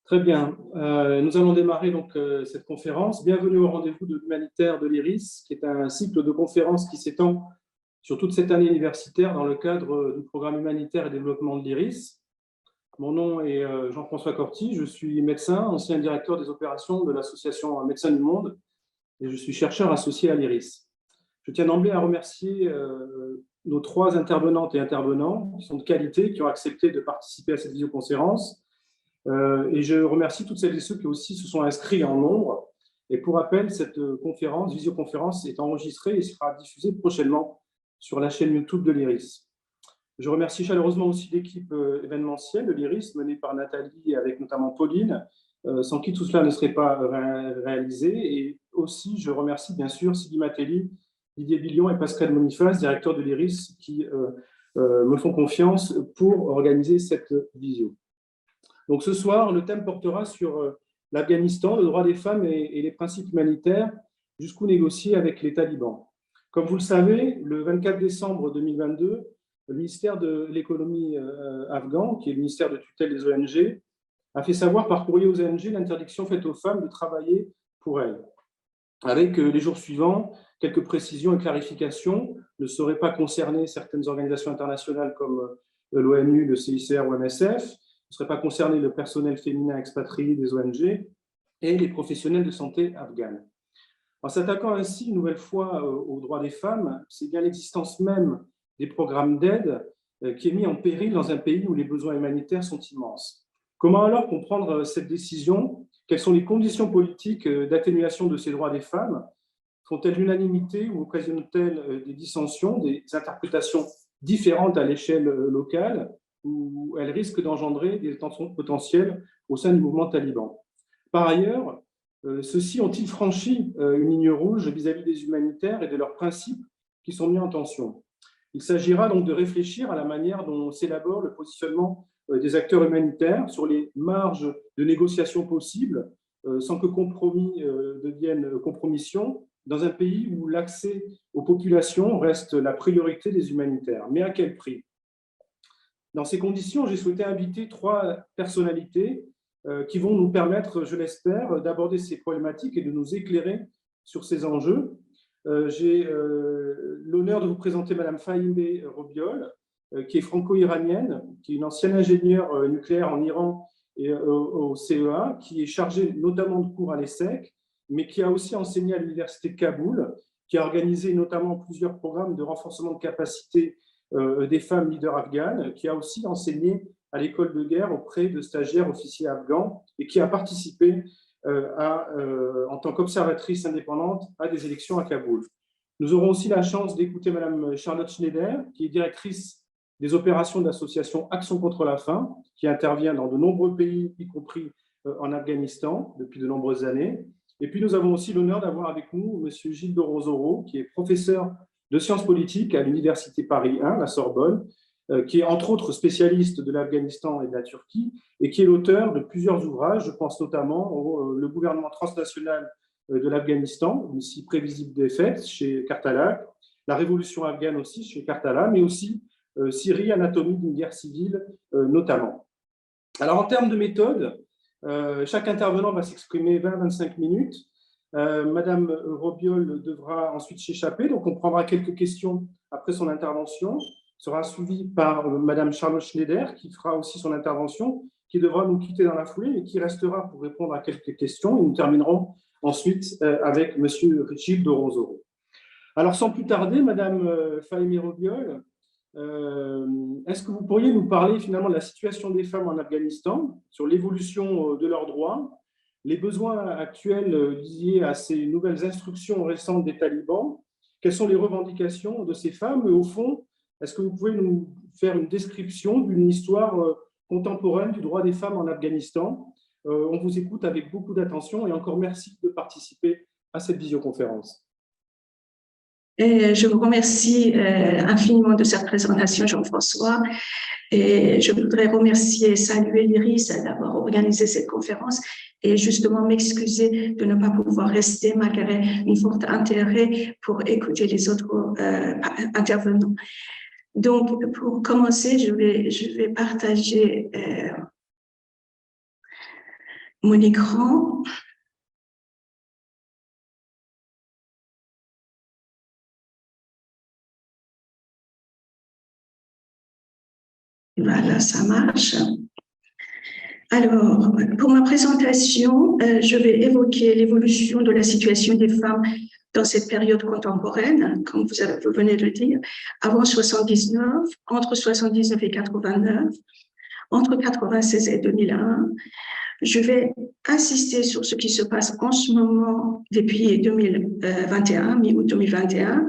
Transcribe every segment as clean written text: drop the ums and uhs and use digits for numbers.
Très bien. Nous allons démarrer donc cette conférence. Bienvenue au rendez-vous de l'humanitaire de l'IRIS, qui est un cycle de conférences qui s'étend sur toute cette année universitaire dans le cadre du programme humanitaire et développement de l'IRIS. Mon nom est Jean-François Corti, je suis médecin, ancien directeur des opérations de l'association Médecins du Monde, et je suis chercheur associé à l'IRIS. Je tiens d'emblée à remercier nos trois intervenantes et intervenants qui sont de qualité, qui ont accepté de participer à cette visioconférence. Et je remercie toutes celles et ceux qui aussi se sont inscrits en nombre. Et pour rappel, cette visioconférence est enregistrée et sera diffusée prochainement sur la chaîne YouTube de l'IRIS. Je remercie chaleureusement aussi l'équipe événementielle de l'IRIS, menée par Nathalie et avec notamment Pauline, sans qui tout cela ne serait pas réalisé. Et aussi, je remercie bien sûr Sidi Matelli, Didier Billion et Pascal Moniface, directeurs de l'IRIS, qui me font confiance pour organiser cette visio. Donc ce soir, le thème portera sur l'Afghanistan, le droit des femmes et les principes humanitaires, jusqu'où négocier avec les talibans. Comme vous le savez, le 24 décembre 2022, le ministère de l'économie afghan, qui est le ministère de tutelle des ONG, a fait savoir par courrier aux ONG l'interdiction faite aux femmes de travailler pour elles. Avec les jours suivants, quelques précisions et clarifications, ne seraient pas concernées certaines organisations internationales comme l'ONU, le CICR ou MSF, ne serait pas concerné le personnel féminin expatrié des ONG et les professionnels de santé afghanes. En s'attaquant ainsi une nouvelle fois aux droits des femmes, c'est bien l'existence même des programmes d'aide qui est mise en péril dans un pays où les besoins humanitaires sont immenses. Comment alors comprendre cette décision? Quelles sont les conditions politiques d'atténuation de ces droits des femmes? Font-elles l'unanimité ou occasionnent-elles des dissensions, des interprétations différentes à l'échelle locale, où elles risquent d'engendrer des tensions potentielles au sein du mouvement taliban? Par ailleurs, ceux-ci ont-ils franchi une ligne rouge vis-à-vis des humanitaires et de leurs principes qui sont mis en tension? Il s'agira donc de réfléchir à la manière dont s'élabore le positionnement des acteurs humanitaires sur les marges de négociation possibles, sans que compromis devienne compromission, dans un pays où l'accès aux populations reste la priorité des humanitaires. Mais à quel prix? Dans ces conditions, j'ai souhaité inviter trois personnalités qui vont nous permettre, je l'espère, d'aborder ces problématiques et de nous éclairer sur ces enjeux. J'ai l'honneur de vous présenter Madame Fahimeh Robiol, qui est franco-iranienne, qui est une ancienne ingénieure nucléaire en Iran et au CEA, qui est chargée notamment de cours à l'ESSEC, mais qui a aussi enseigné à l'université de Kaboul, qui a organisé notamment plusieurs programmes de renforcement de capacité des femmes leaders afghanes, qui a aussi enseigné à l'école de guerre auprès de stagiaires officiers afghans et qui a participé en tant qu'observatrice indépendante à des élections à Kaboul. Nous aurons aussi la chance d'écouter Mme Charlotte Schneider, qui est directrice des opérations de l'association Action contre la faim, qui intervient dans de nombreux pays, y compris en Afghanistan, depuis de nombreuses années. Et puis nous avons aussi l'honneur d'avoir avec nous M. Gilles Dorozoro, qui est professeur de sciences politiques à l'Université Paris 1, la Sorbonne, qui est entre autres spécialiste de l'Afghanistan et de la Turquie, et qui est l'auteur de plusieurs ouvrages, je pense notamment Le gouvernement transnational de l'Afghanistan, ici prévisible des faits, chez Kartalak, La révolution afghane aussi, chez Kartalak, mais aussi Syrie, anatomie d'une guerre civile, notamment. Alors, en termes de méthode, chaque intervenant va s'exprimer 20-25 minutes. Madame Robiol devra ensuite s'échapper, donc on prendra quelques questions après son intervention, sera suivi par Madame Charlotte Schneider, qui fera aussi son intervention, qui devra nous quitter dans la foulée, mais qui restera pour répondre à quelques questions. Et nous terminerons ensuite avec Monsieur Gilles Dorozoro. Alors, sans plus tarder, Madame Fahimeh Robiol, est-ce que vous pourriez nous parler finalement de la situation des femmes en Afghanistan, sur l'évolution de leurs droits, les besoins actuels liés à ces nouvelles instructions récentes des talibans, quelles sont les revendications de ces femmes, et au fond, est-ce que vous pouvez nous faire une description d'une histoire contemporaine du droit des femmes en Afghanistan? On vous écoute avec beaucoup d'attention et encore merci de participer à cette visioconférence. Et je vous remercie infiniment de cette présentation, Jean-François. Et je voudrais remercier et saluer l'IRIS d'avoir organisé cette conférence et justement m'excuser de ne pas pouvoir rester malgré un fort intérêt pour écouter les autres intervenants. Donc, pour commencer, je vais partager mon écran. Voilà, ça marche. Alors, pour ma présentation, je vais évoquer l'évolution de la situation des femmes dans cette période contemporaine, comme vous venez de le dire, avant 79, entre 79 et 89, entre 96 et 2001. Je vais insister sur ce qui se passe en ce moment depuis 2021, mi-août 2021.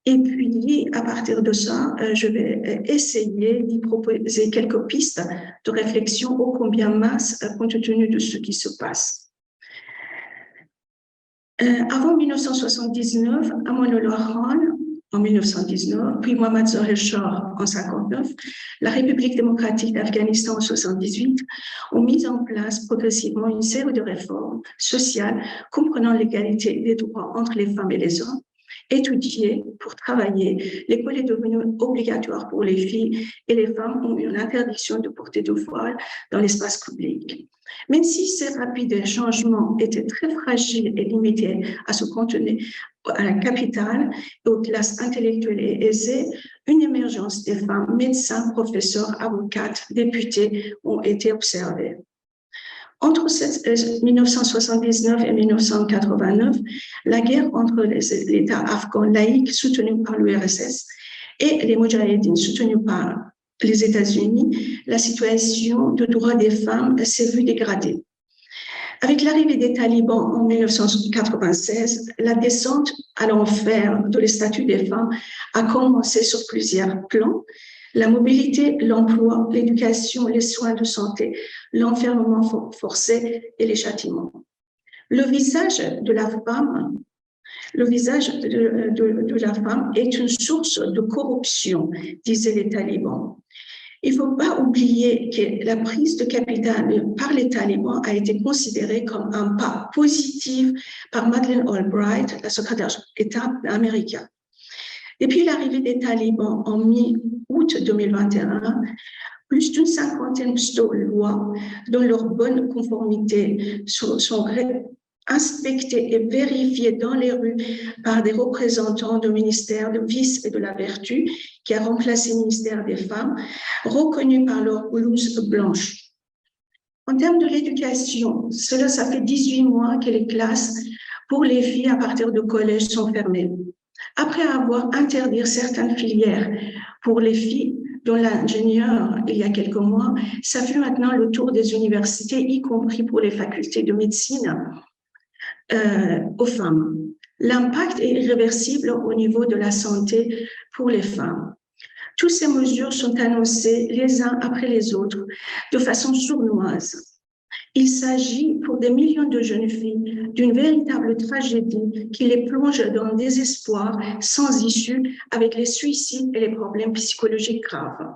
Et puis, à partir de ça, je vais essayer d'y proposer quelques pistes de réflexion ô combien minces compte tenu de ce qui se passe. Avant 1979, Amanullah Khan, en 1919, puis Mohammad Zahir Shah en 1959, la République démocratique d'Afghanistan en 1978 ont mis en place progressivement une série de réformes sociales comprenant l'égalité des droits entre les femmes et les hommes, étudiées pour travailler. L'école est devenue obligatoire pour les filles et les femmes ont eu une interdiction de porter de voile dans l'espace public. Même si ces rapides changements étaient très fragiles et limités à se contenir à la capitale et aux classes intellectuelles et aisées, une émergence des femmes médecins, professeurs, avocates, députés ont été observées. Entre 1979 et 1989, la guerre entre l'État afghan laïque soutenu par l'URSS et les Moudjahidines soutenus par les États-Unis, la situation de droits des femmes s'est vue dégradée. Avec l'arrivée des talibans en 1996, la descente à l'enfer de les statuts des femmes a commencé sur plusieurs plans. La mobilité, l'emploi, l'éducation, les soins de santé, l'enfermement forcé et les châtiments. Le visage de la femme est une source de corruption, disaient les talibans. Il ne faut pas oublier que la prise de capitale par les talibans a été considérée comme un pas positif par Madeleine Albright, la secrétaire d'État américaine. Depuis l'arrivée des talibans en mi-août 2021, plus d'une cinquantaine de lois dont leur bonne conformité sont inspectées et vérifiées dans les rues par des représentants du ministère de Vice et de la Vertu, qui a remplacé le ministère des Femmes, reconnus par leur blouse blanche. En termes de l'éducation, ça fait 18 mois que les classes pour les filles à partir de collège sont fermées. Après avoir interdit certaines filières pour les filles, dont l'ingénieur il y a quelques mois, ça fait maintenant le tour des universités, y compris pour les facultés de médecine aux femmes. L'impact est irréversible au niveau de la santé pour les femmes. Toutes ces mesures sont annoncées les uns après les autres de façon sournoise. Il s'agit pour des millions de jeunes filles d'une véritable tragédie qui les plonge dans le désespoir sans issue avec les suicides et les problèmes psychologiques graves.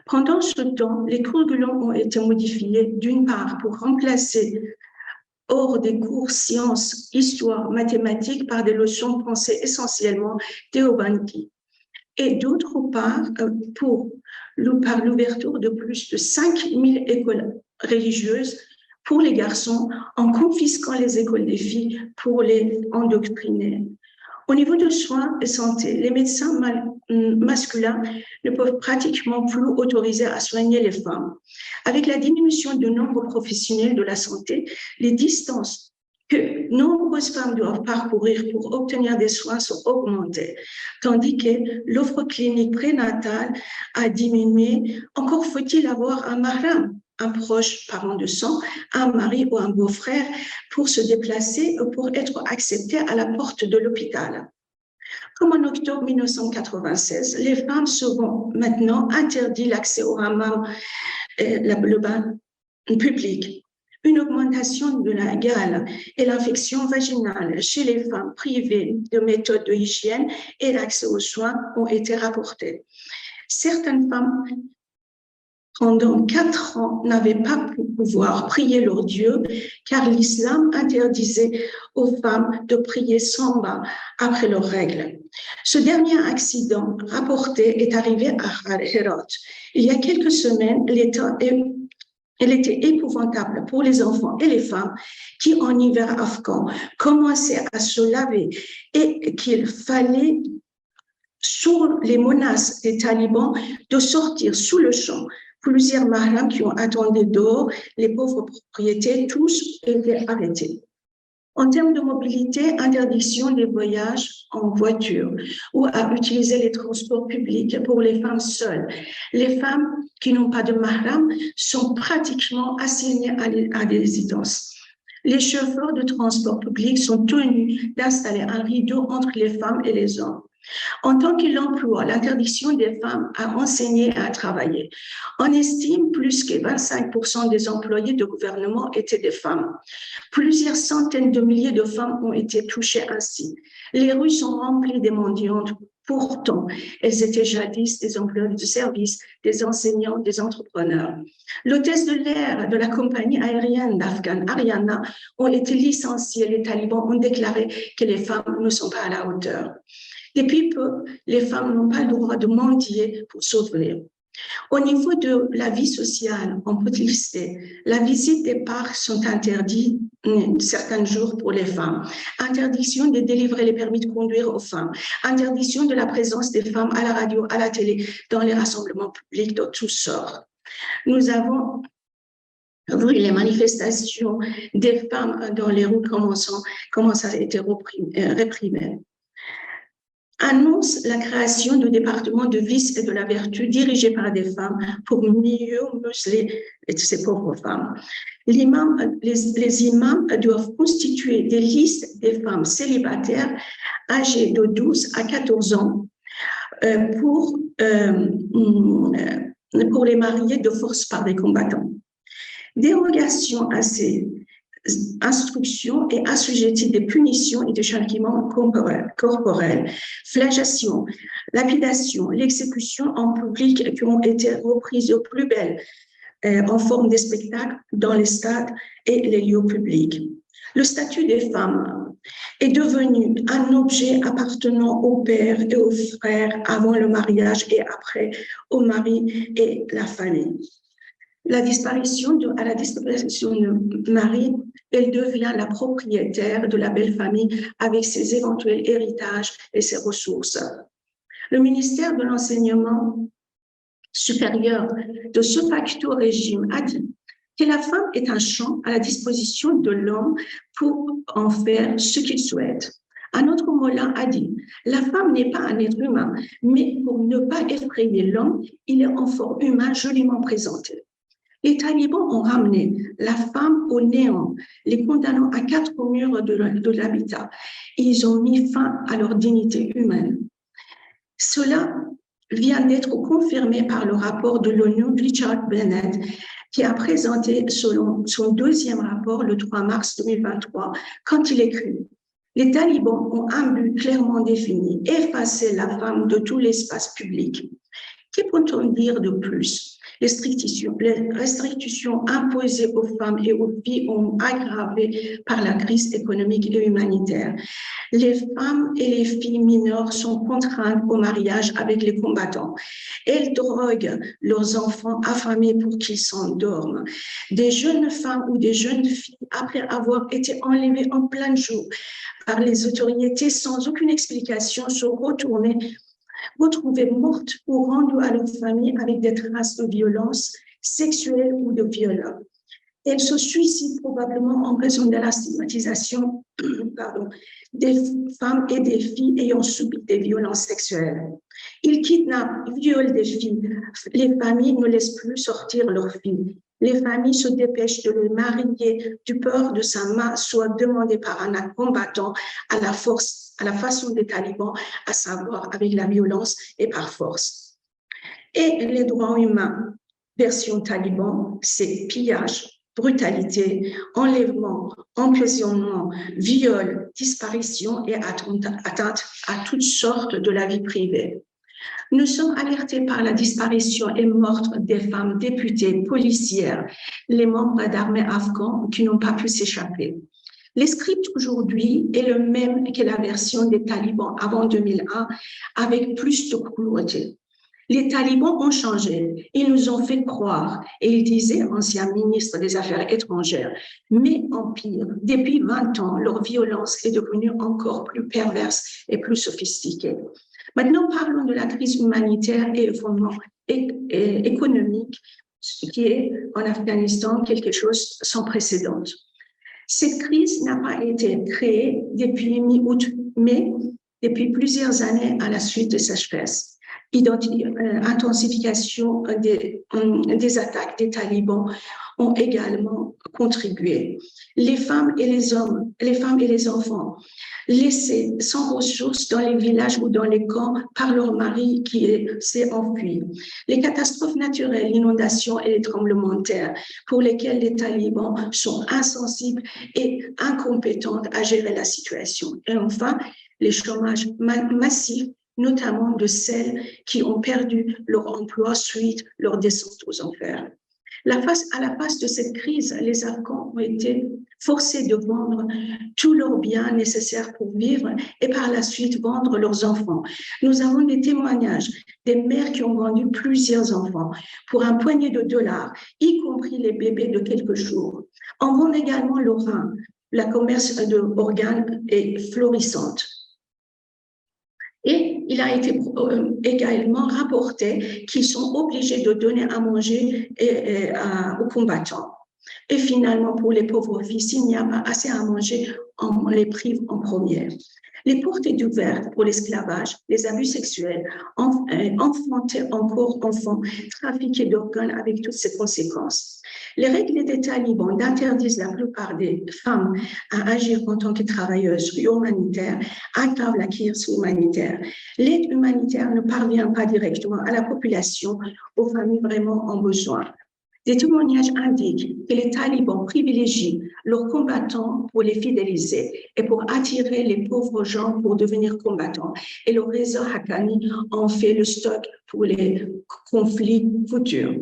Pendant ce temps, les curriculums ont été modifiés d'une part pour remplacer hors des cours sciences, histoire, mathématiques par des leçons pensées essentiellement théobanki et d'autre part par l'ouverture de plus de 5000 écoles religieuses pour les garçons en confisquant les écoles des filles pour les endoctriner. Au niveau de soins et santé, les médecins masculins ne peuvent pratiquement plus autoriser à soigner les femmes. Avec la diminution du nombre professionnel de la santé, les distances que nombreuses femmes doivent parcourir pour obtenir des soins sont augmentées, tandis que l'offre clinique prénatale a diminué. Encore faut-il avoir un mahram, un proche parent de sang, un mari ou un beau-frère pour se déplacer ou pour être accepté à la porte de l'hôpital. Comme en octobre 1996, les femmes seront maintenant interdites l'accès au hammam, le bain public. Une augmentation de la gale et l'infection vaginale chez les femmes privées de méthodes de hygiène et l'accès aux soins ont été rapportés. Certaines femmes pendant 4 ans, n'avaient pas pu pouvoir prier leur Dieu, car l'islam interdisait aux femmes de prier sans bas après leurs règles. Ce dernier accident rapporté est arrivé à Herat. Il y a quelques semaines, l'État Elle était épouvantable pour les enfants et les femmes qui, en hiver afghan, commençaient à se laver et qu'il fallait, sous les menaces des talibans, de sortir sous le champ. Plusieurs mahrams qui ont attendu dehors, les pauvres propriétaires, tous étaient arrêtés. En termes de mobilité, interdiction des voyages en voiture ou à utiliser les transports publics pour les femmes seules. Les femmes qui n'ont pas de mahram sont pratiquement assignées à des résidences. Les chauffeurs de transport public sont tenus d'installer un rideau entre les femmes et les hommes. En tant que l'emploi, l'interdiction des femmes à enseigner et à travailler. On estime plus que 25% des employés de gouvernement étaient des femmes. Plusieurs centaines de milliers de femmes ont été touchées ainsi. Les rues sont remplies des mendiantes. Pourtant, elles étaient jadis des employés de service, des enseignants, des entrepreneurs. L'hôtesse de l'air de la compagnie aérienne d'Afghan, Ariana, ont été licenciées. Les talibans ont déclaré que les femmes ne sont pas à la hauteur. Depuis peu, les femmes n'ont pas le droit de mendier pour s'ouvrir. Au niveau de la vie sociale, on peut lister, la visite des parcs sont interdites certains jours pour les femmes, interdiction de délivrer les permis de conduire aux femmes, interdiction de la présence des femmes à la radio, à la télé, dans les rassemblements publics de toutes sortes. Nous avons vu les manifestations des femmes dans les rues, comment ça a été réprimé. Annonce la création du département de vice et de la vertu dirigé par des femmes pour mieux museler ces pauvres femmes. Les imams doivent constituer des listes des femmes célibataires âgées de 12 à 14 ans pour les marier de force par des combattants. Dérogation à ces instruction et assujettie des punitions et des châtiments corporels, flagellation, lapidation, l'exécution en public qui ont été reprises au plus belle en forme de spectacles dans les stades et les lieux publics. Le statut des femmes est devenu un objet appartenant au père et aux frères avant le mariage et après au mari et la famille. À la disparition de Marie, elle devient la propriétaire de la belle famille avec ses éventuels héritages et ses ressources. Le ministère de l'Enseignement supérieur de ce facto régime a dit que la femme est un champ à la disposition de l'homme pour en faire ce qu'il souhaite. Un autre Mollah a dit « La femme n'est pas un être humain, mais pour ne pas effrayer l'homme, il est en forme humain joliment présenté. » Les talibans ont ramené la femme au néant, les condamnant à 4 murs de l'habitat. Ils ont mis fin à leur dignité humaine. Cela vient d'être confirmé par le rapport de l'ONU Richard Bennett, qui a présenté son 2e rapport le 3 mars 2023, quand il écrit « Les talibans ont un but clairement défini, effacer la femme de tout l'espace public. » Que peut-on dire de plus? Les restrictions imposées aux femmes et aux filles ont aggravé par la crise économique et humanitaire. Les femmes et les filles mineures sont contraintes au mariage avec les combattants. Elles droguent leurs enfants affamés pour qu'ils s'endorment. Des jeunes femmes ou des jeunes filles, après avoir été enlevées en plein jour par les autorités sans aucune explication, sont retrouvées mortes ou rendues à leur famille avec des traces de violence sexuelle ou de viol. Elles se suicident probablement en raison de la stigmatisation des femmes et des filles ayant subi des violences sexuelles. Ils kidnappent, violent des filles. Les familles ne laissent plus sortir leurs filles. Les familles se dépêchent de les marier du peur de sa main soit demandée par un combattant à la façon des talibans, à savoir avec la violence et par force. Et les droits humains, version taliban, c'est pillage, brutalité, enlèvement, emprisonnement, viol, disparition et atteinte à toutes sortes de la vie privée. Nous sommes alertés par la disparition et mort des femmes députées, policières, les membres d'armées afghans qui n'ont pas pu s'échapper. Le script aujourd'hui est le même que la version des talibans avant 2001, avec plus de cruauté. Les talibans ont changé. Ils nous ont fait croire, et il disait, ancien ministre des Affaires étrangères, mais en pire, depuis 20 ans, leur violence est devenue encore plus perverse et plus sophistiquée. Maintenant, parlons de la crise humanitaire et économique, qui est en Afghanistan quelque chose sans précédent. Cette crise n'a pas été créée depuis mi-août, mais depuis plusieurs années à la suite de sécheresse. Intensification des attaques des talibans ont également contribué. Les femmes et les enfants laissés sans ressources dans les villages ou dans les camps par leur mari qui s'est enfui. Les catastrophes naturelles, l'inondation et les tremblements de terre pour lesquels les talibans sont insensibles et incompétents à gérer la situation. Et enfin, les chômages massifs, notamment de celles qui ont perdu leur emploi suite leur descente aux enfers. À la face de cette crise, les Afghans ont été forcés de vendre tous leurs biens nécessaires pour vivre et par la suite vendre leurs enfants. Nous avons des témoignages des mères qui ont vendu plusieurs enfants pour un poignet de dollars, y compris les bébés de quelques jours. On vend également le rein. La commerce d'organes est florissante. Et il a été également rapporté qu'ils sont obligés de donner à manger aux combattants. Et finalement, pour les pauvres filles, s'il n'y a pas assez à manger, on les prive en première. Les portes sont ouvertes pour l'esclavage, les abus sexuels, enfanter encore enfants, trafiquer d'organes avec toutes ces conséquences. Les règles des talibans interdisent la plupart des femmes à agir en tant que travailleuses humanitaires, aggravent la crise humanitaire. L'aide humanitaire ne parvient pas directement à la population, aux familles vraiment en besoin. Des témoignages indiquent que les talibans privilégient leurs combattants pour les fidéliser et pour attirer les pauvres gens pour devenir combattants. Et le réseau Haqqani en fait le stock pour les conflits futurs.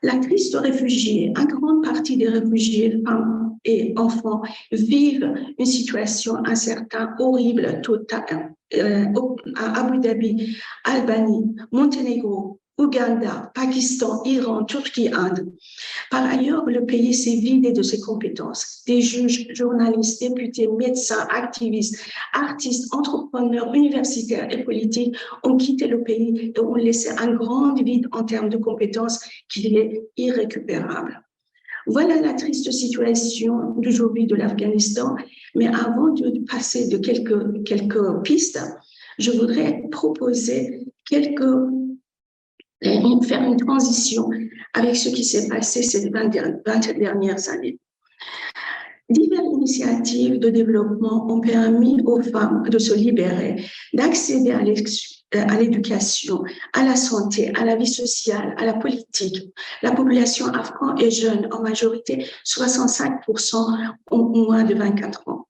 La crise de réfugiés, une grande partie des réfugiés, femmes et enfants, vivent une situation incertaine, horrible, totale, à Abu Dhabi, Albanie, Monténégro, Ouganda, Pakistan, Iran, Turquie, Inde. Par ailleurs, le pays s'est vidé de ses compétences. Des juges, journalistes, députés, médecins, activistes, artistes, entrepreneurs, universitaires et politiques ont quitté le pays et ont laissé un grand vide en termes de compétences qui est irrécupérable. Voilà la triste situation d'aujourd'hui de l'Afghanistan. Mais avant de passer de quelques pistes, je voudrais proposer faire une transition avec ce qui s'est passé ces 20 dernières années. Diverses initiatives de développement ont permis aux femmes de se libérer, d'accéder à l'éducation, à la santé, à la vie sociale, à la politique. La population afghane est jeune, en majorité 65% ont moins de 24 ans.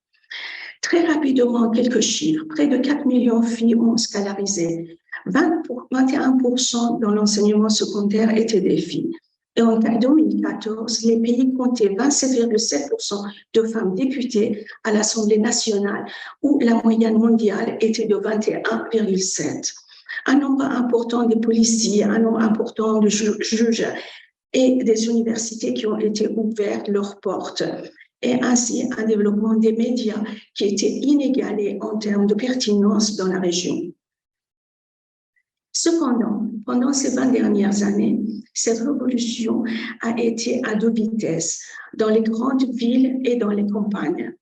Très rapidement, quelques chiffres. Près de 4 millions de filles ont scolarisé. 21% dans l'enseignement secondaire étaient des filles. Et en 2014, les pays comptaient 27,7% de femmes députées à l'Assemblée nationale, où la moyenne mondiale était de 21,7%. Un nombre important de policiers, un nombre important de juges et des universités qui ont été ouvertes leurs portes. Et ainsi un développement des médias qui était inégalé en termes de pertinence dans la région. Cependant, pendant ces 20 dernières années, cette révolution a été à deux vitesses, dans les grandes villes et dans les campagnes.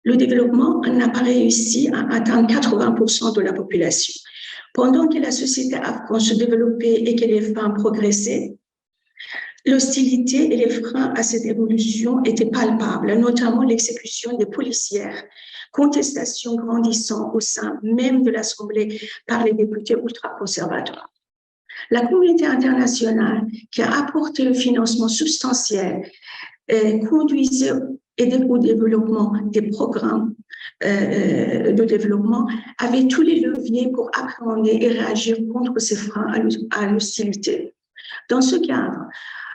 Le développement n'a pas réussi à atteindre 80% de la population. Pendant que la société afghane se développait et que les femmes progressaient, l'hostilité et les freins à cette évolution étaient palpables, notamment l'exécution des policières, contestation grandissant au sein même de l'Assemblée par les députés ultra-conservateurs. La communauté internationale, qui a apporté le financement substantiel, conduisait au développement des programmes de développement, avait tous les leviers pour appréhender et réagir contre ces freins à l'hostilité. Dans ce cadre,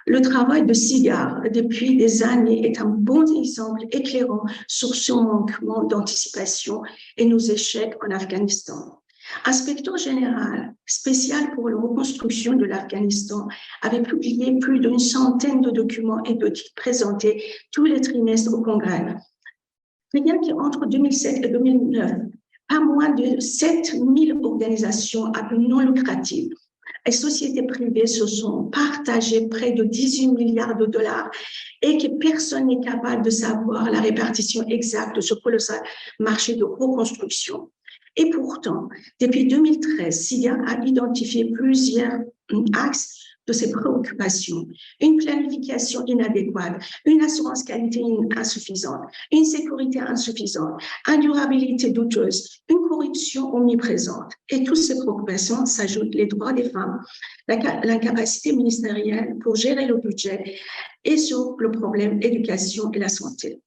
Le travail de SIGAR depuis des années est un bon exemple éclairant sur ce manquement d'anticipation et nos échecs en Afghanistan. Inspecteur général spécial pour la reconstruction de l'Afghanistan avait publié plus d'une centaine de documents et d'audits présentés tous les trimestres au Congrès. Rien qu'entre 2007 et 2009, pas moins de 7000 organisations à but non lucratif et sociétés privées se sont partagées près de 18 milliards de dollars et que personne n'est capable de savoir la répartition exacte de ce colossal marché de reconstruction. Et pourtant, depuis 2013, SIGA a identifié plusieurs axes de ses préoccupations. Une planification inadéquate, une assurance qualité insuffisante, une sécurité insuffisante, une durabilité douteuse, une corruption omniprésente. Et toutes ces préoccupations s'ajoutent les droits des femmes, l'incapacité ministérielle pour gérer le budget et sur le problème éducation et la santé.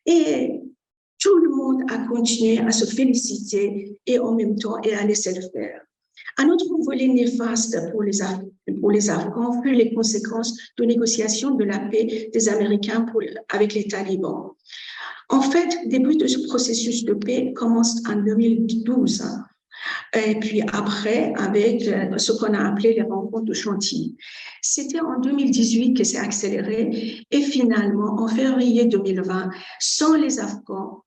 Et tout le monde a continué à se féliciter et en même temps et à laisser le faire. Un autre volet néfaste pour les Afghans fut les conséquences de négociations de la paix des Américains avec les talibans. En fait, le début de ce processus de paix commence en 2012. Et puis après, avec ce qu'on a appelé les rencontres de Chantilly. C'était en 2018 que c'est accéléré et finalement, en février 2020, sans les Afghans,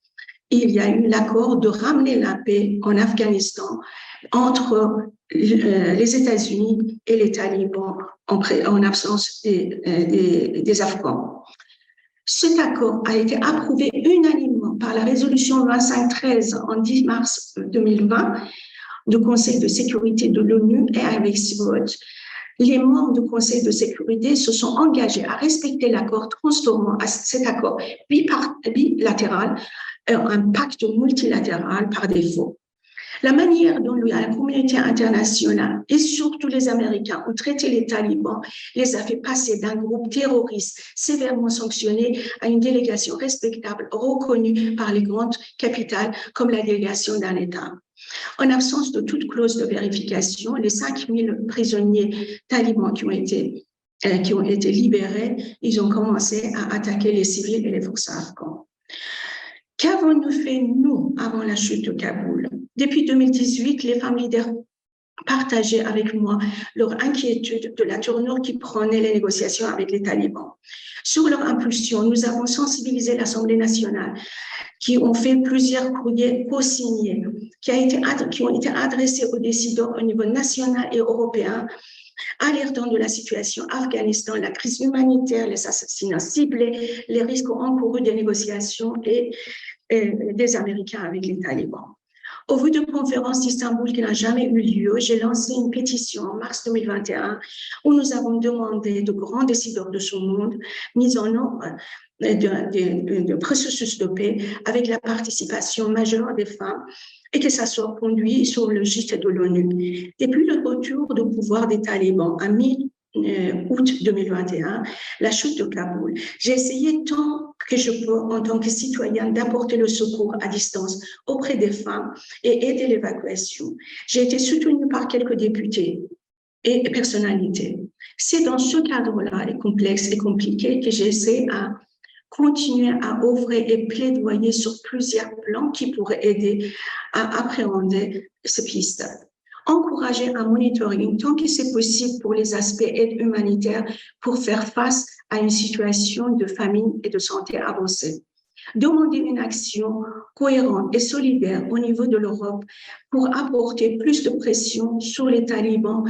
il y a eu l'accord de ramener la paix en Afghanistan entre les États-Unis et les talibans en absence des Afghans. Cet accord a été approuvé unanimement par la résolution 2513 en 10 mars 2020 du Conseil de sécurité de l'ONU et avec ce vote, les membres du Conseil de sécurité se sont engagés à respecter l'accord, transformant cet accord bilatéral en un pacte multilatéral par défaut. La manière dont la communauté internationale et surtout les Américains ont traité les talibans les a fait passer d'un groupe terroriste sévèrement sanctionné à une délégation respectable reconnue par les grandes capitales comme la délégation d'un État. En absence de toute clause de vérification, les 5000 prisonniers talibans qui ont été libérés, ils ont commencé à attaquer les civils et les forces afghanes. Qu'avons-nous fait, nous, avant la chute de Kaboul? Depuis 2018, les femmes leaders partageaient avec moi leur inquiétude de la tournure qui prenaient les négociations avec les talibans. Sur leur impulsion, nous avons sensibilisé l'Assemblée nationale, qui ont fait plusieurs courriers co-signés, qui ont été adressés aux décideurs au niveau national et européen, alertant de la situation Afghanistan, la crise humanitaire, les assassinats ciblés, les risques encourus des négociations et des Américains avec les talibans. Au vu de conférence d'Istanbul qui n'a jamais eu lieu, j'ai lancé une pétition en mars 2021 où nous avons demandé de grands décideurs de ce monde, mis en œuvre de processus de paix avec la participation majeure des femmes et que ça soit conduit sur le gîte de l'ONU. Depuis le retour de pouvoir des talibans à mi-août 2021, la chute de Kaboul, j'ai essayé tant que je peux en tant que citoyenne d'apporter le secours à distance auprès des femmes et aider l'évacuation. J'ai été soutenue par quelques députés et personnalités. C'est dans ce cadre-là, complexe et compliqué, que j'essaie à continuer à œuvrer et plaidoyer sur plusieurs plans qui pourraient aider à appréhender ces pistes. Encourager un monitoring tant que c'est possible pour les aspects aide humanitaire pour faire face à une situation de famine et de santé avancée. Demander une action cohérente et solidaire au niveau de l'Europe pour apporter plus de pression sur les talibans,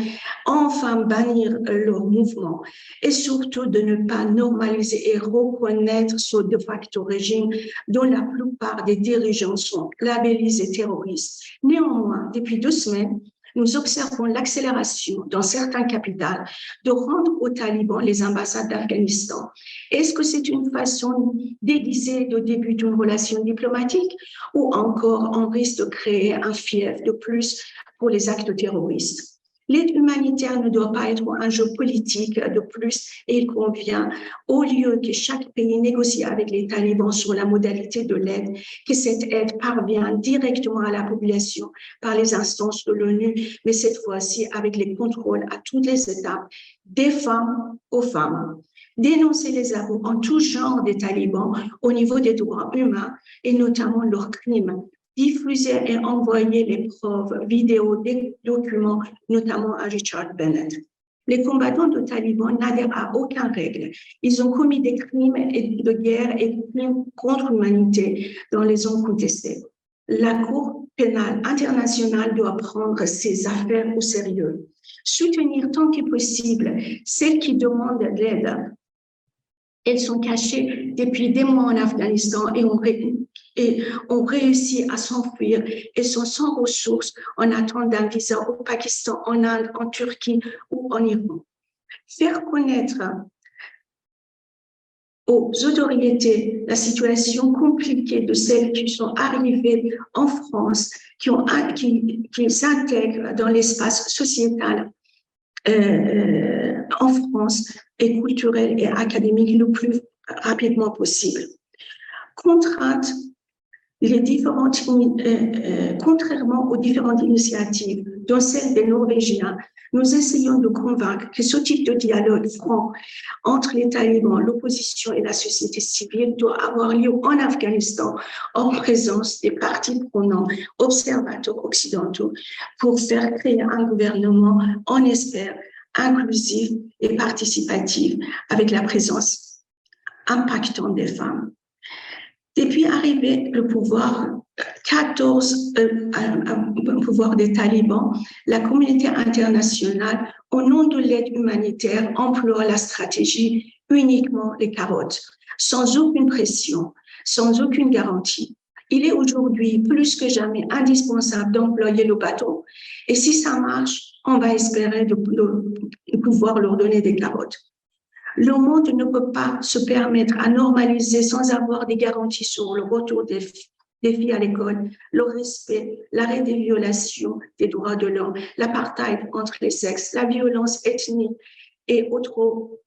enfin bannir leur mouvement et surtout de ne pas normaliser et reconnaître ce de facto régime dont la plupart des dirigeants sont labellisés terroristes. Néanmoins, depuis 2 semaines, nous observons l'accélération dans certaines capitales de rendre aux talibans les ambassades d'Afghanistan. Est-ce que c'est une façon déguisée de début d'une relation diplomatique ou encore on risque de créer un fief de plus pour les actes terroristes? L'aide humanitaire ne doit pas être un jeu politique de plus et il convient, au lieu que chaque pays négocie avec les talibans sur la modalité de l'aide, que cette aide parvienne directement à la population par les instances de l'ONU, mais cette fois-ci avec les contrôles à toutes les étapes, des femmes aux femmes. Dénoncer les abus en tout genre des talibans au niveau des droits humains et notamment leurs crimes. Diffuser et envoyer les preuves, vidéos, des documents, notamment à Richard Bennett. Les combattants de talibans n'adhèrent à aucune règle. Ils ont commis des crimes de guerre et des crimes contre l'humanité dans les zones contestées. La Cour pénale internationale doit prendre ces affaires au sérieux. Soutenir tant que possible celles qui demandent de l'aide. Elles sont cachées depuis des mois en Afghanistan et ont réussi à s'enfuir. Elles sont sans ressources en attendant d'un visa au Pakistan, en Inde, en Turquie ou en Iran. Faire connaître aux autorités la situation compliquée de celles qui sont arrivées en France, qui s'intègrent dans l'espace sociétal en France et culturel et académique le plus rapidement possible. Contrainte, contrairement aux différentes initiatives, dont celle des Norvégiens, nous essayons de convaincre que ce type de dialogue franc entre les talibans, l'opposition et la société civile doit avoir lieu en Afghanistan en présence des parties prenantes, observateurs occidentaux, pour faire créer un gouvernement, on espère, inclusif et participatif, avec la présence impactante des femmes. Depuis arrivé le pouvoir pouvoir des talibans, la communauté internationale, au nom de l'aide humanitaire, emploie la stratégie uniquement les carottes, sans aucune pression, sans aucune garantie. Il est aujourd'hui plus que jamais indispensable d'employer le bâton. Et si ça marche, on va espérer de pouvoir leur donner des carottes. Le monde ne peut pas se permettre à normaliser sans avoir des garanties sur le retour des filles à l'école, le respect, l'arrêt des violations des droits de l'homme, l'apartheid entre les sexes, la violence ethnique et autres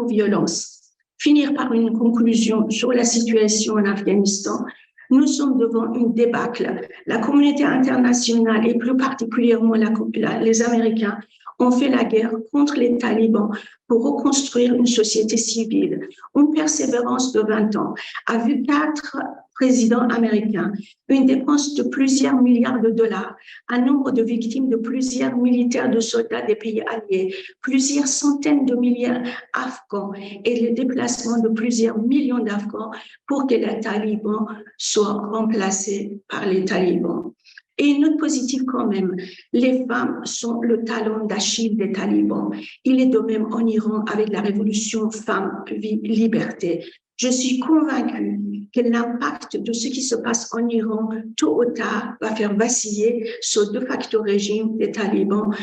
violences. Finir par une conclusion sur la situation en Afghanistan. Nous sommes devant une débâcle. La communauté internationale et plus particulièrement les Américains ont fait la guerre contre les talibans pour reconstruire une société civile. Une persévérance de 20 ans a vu 4 présidents américains, une dépense de plusieurs milliards de dollars, un nombre de victimes de plusieurs militaires de soldats des pays alliés, plusieurs centaines de milliers d'Afghans et le déplacement de plusieurs millions d'Afghans pour que les talibans soient remplacés par les talibans. Et une note positive quand même, les femmes sont le talon d'Achille des talibans. Il est de même en Iran avec la révolution Femmes-Vie-Liberté. Je suis convaincue que l'impact de ce qui se passe en Iran, tôt ou tard, va faire vaciller ce de facto régime des talibans.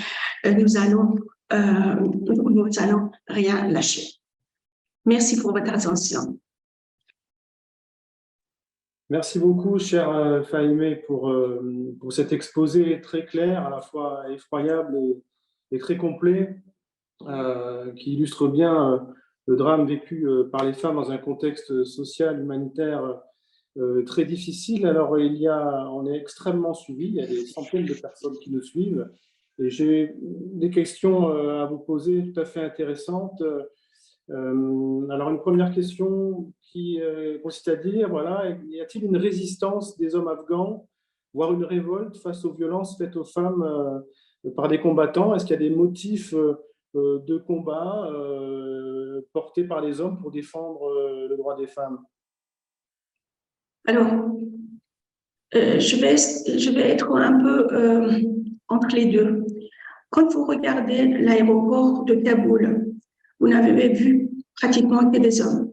Nous allons rien lâcher. Merci pour votre attention. Merci beaucoup, cher Fahimé, pour cet exposé très clair, à la fois effroyable et très complet, qui illustre bien le drame vécu par les femmes dans un contexte social, humanitaire très difficile. Alors, on est extrêmement suivi, il y a des centaines de personnes qui nous suivent. Et j'ai des questions à vous poser tout à fait intéressantes. Alors, une première question qui consiste à dire, voilà, y a-t-il une résistance des hommes afghans, voire une révolte face aux violences faites aux femmes par des combattants? Est-ce qu'il y a des motifs de combat portés par les hommes pour défendre le droit des femmes? Alors, je vais être un peu entre les deux. Quand vous regardez l'aéroport de Kaboul, vous n'avez vu pratiquement que des hommes.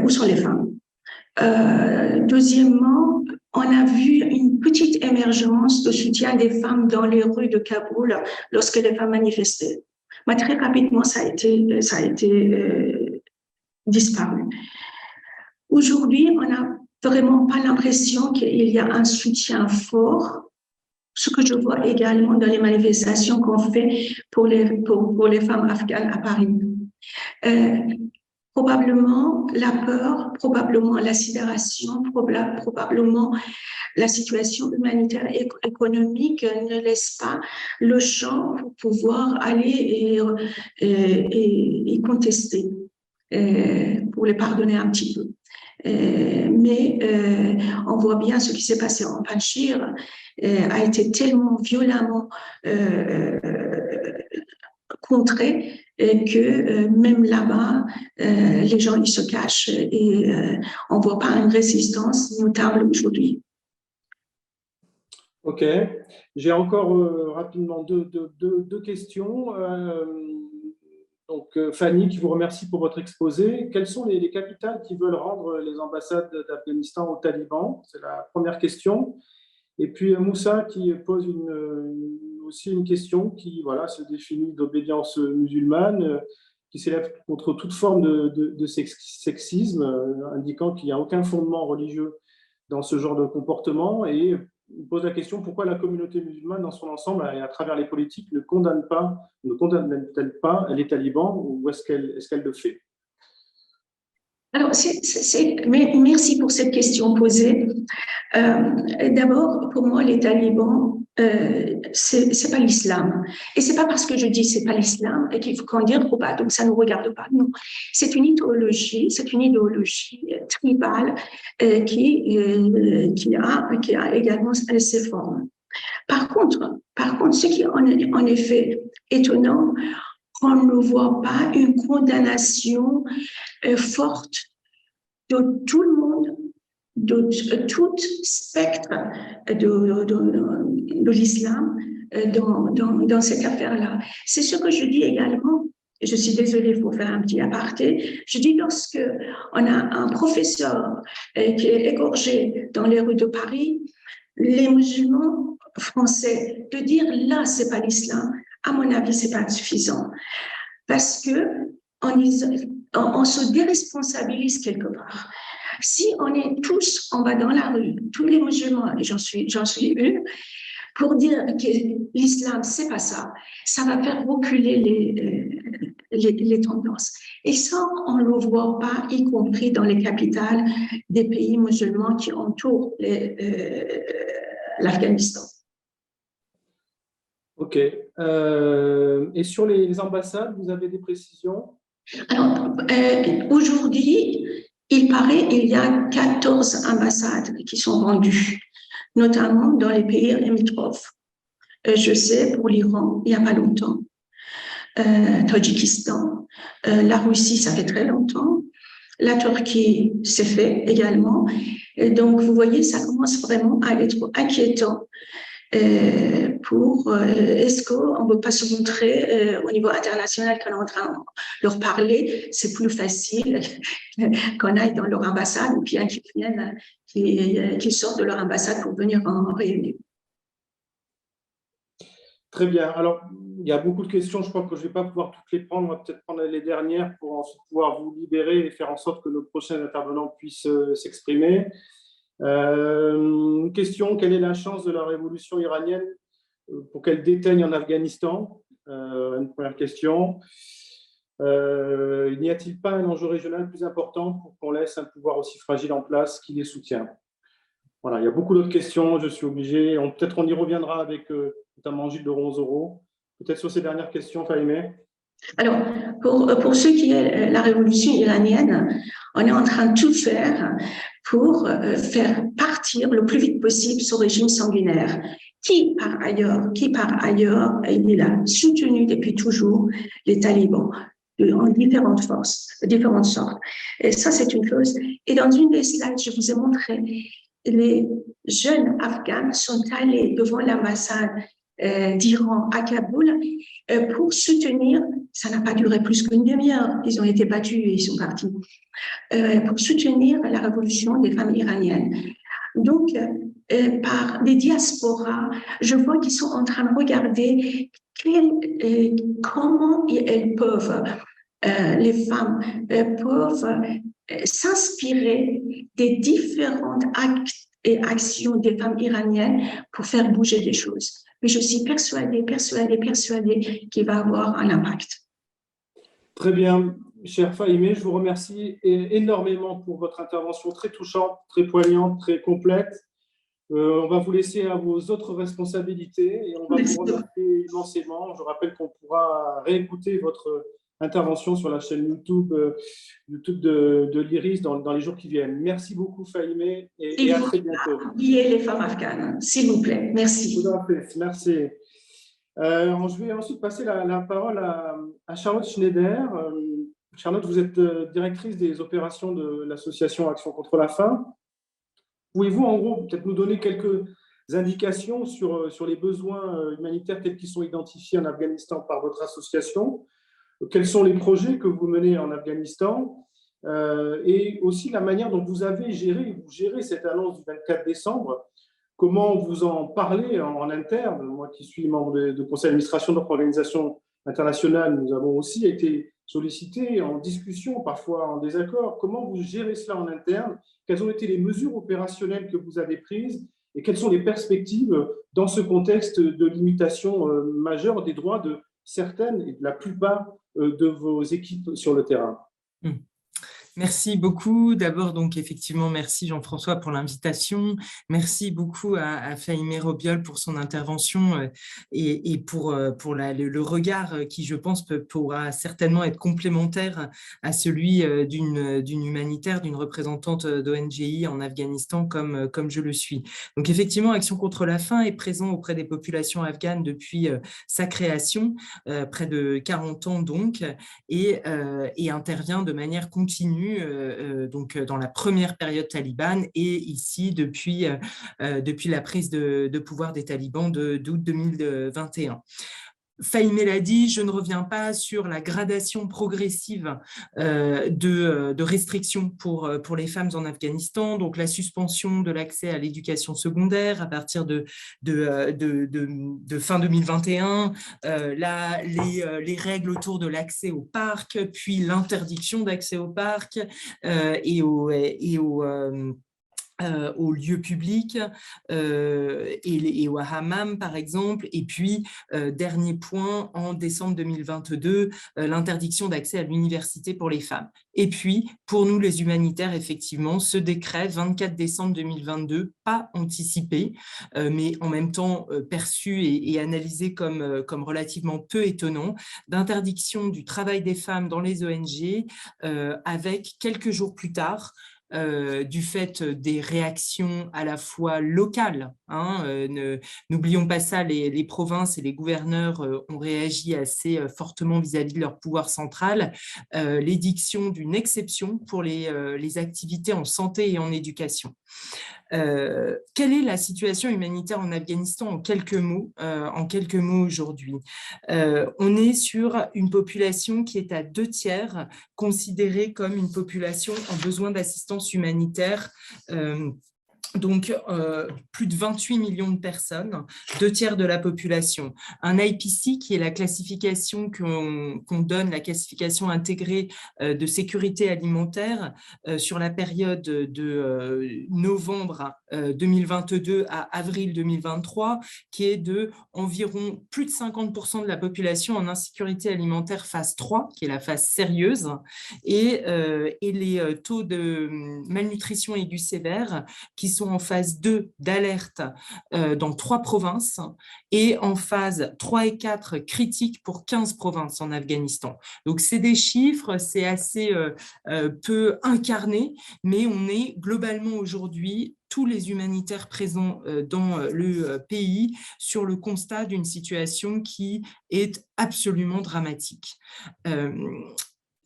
Où sont les femmes? Deuxièmement, on a vu une petite émergence de soutien des femmes dans les rues de Kaboul lorsque les femmes manifestaient. Mais très rapidement, ça a été disparu. Aujourd'hui, on n'a vraiment pas l'impression qu'il y a un soutien fort ce que je vois également dans les manifestations qu'on fait pour les femmes afghanes à Paris. Probablement la peur, probablement la sidération, probablement la situation humanitaire et économique ne laisse pas le champ pour pouvoir aller et contester, pour les pardonner un petit peu. Mais on voit bien ce qui s'est passé en Panjshir a été tellement violemment contré que même là-bas, les gens ils se cachent et on ne voit pas une résistance notable aujourd'hui. Ok. J'ai encore rapidement deux questions. Donc, Fanny, qui vous remercie pour votre exposé. Quelles sont les capitales qui veulent rendre les ambassades d'Afghanistan aux talibans? C'est la première question. Et puis Moussa qui pose aussi une question qui se définit d'obédience musulmane, qui s'élève contre toute forme de sexisme, indiquant qu'il n'y a aucun fondement religieux dans ce genre de comportement, et pose la question pourquoi la communauté musulmane dans son ensemble et à travers les politiques ne condamne-t-elle pas les talibans, ou est-ce qu'elle le fait? Alors, merci pour cette question posée. D'abord, pour moi, les talibans, c'est pas l'islam. Et c'est pas parce que je dis c'est pas l'islam qu'il faut qu'on dise, oh bah, donc ça nous regarde pas. Non. C'est une idéologie tribale qui a également ses formes. Par contre, ce qui est en effet étonnant, on ne voit pas une condamnation forte de tout le monde, de tout spectre de l'islam dans cette affaire-là. C'est ce que je dis également. Je suis désolée, il faut faire un petit aparté. Je dis lorsque on a un professeur qui est égorgé dans les rues de Paris, les musulmans français, de dire là, c'est pas l'islam, à mon avis, c'est pas suffisant. Parce que on se déresponsabilise quelque part. Si on est tous, on va dans la rue, tous les musulmans, et j'en suis une, pour dire que l'islam, c'est pas ça, ça va faire reculer les tendances. Et ça, on ne le voit pas, y compris dans les capitales des pays musulmans qui entourent l'Afghanistan. Ok. Et sur les ambassades, vous avez des précisions? Alors, aujourd'hui, il paraît qu'il y a 14 ambassades qui sont vendues, notamment dans les pays limitrophes. Je sais, pour l'Iran, il n'y a pas longtemps. Tadjikistan, la Russie, ça fait très longtemps. La Turquie, c'est fait également. Et donc, vous voyez, ça commence vraiment à être inquiétant. Est-ce qu'on ne peut pas se montrer au niveau international qu'on est en train de leur parler? C'est plus facile qu'on aille dans leur ambassade ou bien qu'ils sortent de leur ambassade pour venir en réunion. Très bien. Alors, il y a beaucoup de questions. Je crois que je ne vais pas pouvoir toutes les prendre. On va peut-être prendre les dernières pour ensuite pouvoir vous libérer et faire en sorte que nos prochains intervenants puissent s'exprimer. Question, quelle est la chance de la révolution iranienne pour qu'elle déteigne en Afghanistan? Une première question. N'y a-t-il pas un enjeu régional plus important pour qu'on laisse un pouvoir aussi fragile en place qui les soutient? Voilà, il y a beaucoup d'autres questions, je suis obligé. Peut-être on y reviendra avec notamment Gilles de Ronzoro. Peut-être sur ces dernières questions, Fahimé. Alors, pour ce qui est la révolution iranienne, on est en train de tout faire pour faire partir le plus vite possible ce régime sanguinaire, qui par ailleurs, il a soutenu depuis toujours les talibans en différentes sortes. Et ça, c'est une chose. Et dans une des slides, je vous ai montré, les jeunes Afghans sont allés devant l'ambassade d'Iran à Kaboul pour soutenir, ça n'a pas duré plus qu'une demi-heure, ils ont été battus et ils sont partis, pour soutenir la révolution des femmes iraniennes. Donc, par des diasporas, je vois qu'ils sont en train de regarder comment elles peuvent, les femmes peuvent s'inspirer des différentes et actions des femmes iraniennes pour faire bouger les choses. Mais je suis persuadée qu'il va avoir un impact. Très bien, cher Fahimé, je vous remercie énormément pour votre intervention très touchante, très poignante, très complète. On va vous laisser à vos autres responsabilités et on va vous remercier immensément. Je rappelle qu'on pourra réécouter votre intervention sur la chaîne YouTube, de l'IRIS dans les jours qui viennent. Merci beaucoup, Fahimé, et à très bientôt. Oubliez les femmes afghanes, s'il vous plaît. Merci. Merci. Je vais ensuite passer la parole à Charlotte Schneider. Charlotte, vous êtes directrice des opérations de l'association Action contre la faim. Pouvez-vous, en gros, peut-être nous donner quelques indications sur les besoins humanitaires tels qu'ils sont identifiés en Afghanistan par votre association? Quels sont les projets que vous menez en Afghanistan? Et aussi la manière dont vous gérez cette annonce du 24 décembre. Comment vous en parlez en interne? Moi qui suis membre de conseil d'administration de notre organisation internationale, nous avons aussi été sollicités en discussion, parfois en désaccord. Comment vous gérez cela en interne? Quelles ont été les mesures opérationnelles que vous avez prises et quelles sont les perspectives dans ce contexte de limitation majeure des droits de certaines et de la plupart de vos équipes sur le terrain? Merci beaucoup. D'abord, donc, effectivement, merci Jean-François pour l'invitation. Merci beaucoup à Fahimé Robiol pour son intervention et pour le regard qui, je pense, pourra certainement être complémentaire à celui d'une humanitaire, d'une représentante d'ONGI en Afghanistan comme je le suis. Donc, effectivement, Action contre la faim est présent auprès des populations afghanes depuis sa création, près de 40 ans donc, et intervient de manière continue donc dans la première période talibane et ici depuis la prise de pouvoir des talibans d'août 2021. Fahimé l'a dit, je ne reviens pas sur la gradation progressive de restrictions pour les femmes en Afghanistan, donc la suspension de l'accès à l'éducation secondaire à partir de fin 2021, les règles autour de l'accès au parc, puis l'interdiction d'accès au parc aux lieux publics et au hammam, par exemple. Et puis, dernier point, en décembre 2022, l'interdiction d'accès à l'université pour les femmes. Et puis, pour nous, les humanitaires, effectivement, ce décret, 24 décembre 2022, pas anticipé, mais en même temps perçu et analysé comme relativement peu étonnant, d'interdiction du travail des femmes dans les ONG, avec quelques jours plus tard, du fait des réactions à la fois locales, n'oublions pas ça, les provinces et les gouverneurs ont réagi assez fortement vis-à-vis de leur pouvoir central, l'édiction d'une exception pour les activités en santé et en éducation. Quelle est la situation humanitaire en Afghanistan en quelques mots aujourd'hui? On est sur une population qui est à 2/3 considérée comme une population en besoin d'assistance humanitaire. Donc, plus de 28 millions de personnes, 2/3 de la population. Un IPC qui est la classification qu'on donne, la classification intégrée de sécurité alimentaire sur la période de novembre 2022 à avril 2023, qui est de environ plus de 50% de la population en insécurité alimentaire phase 3, qui est la phase sérieuse, et les taux de malnutrition aiguë sévère qui sont en phase 2 d'alerte dans 3 provinces et en phase 3 et 4 critiques pour 15 provinces en Afghanistan. Donc, c'est des chiffres, c'est assez peu incarné, mais on est globalement aujourd'hui tous les humanitaires présents dans le pays sur le constat d'une situation qui est absolument dramatique.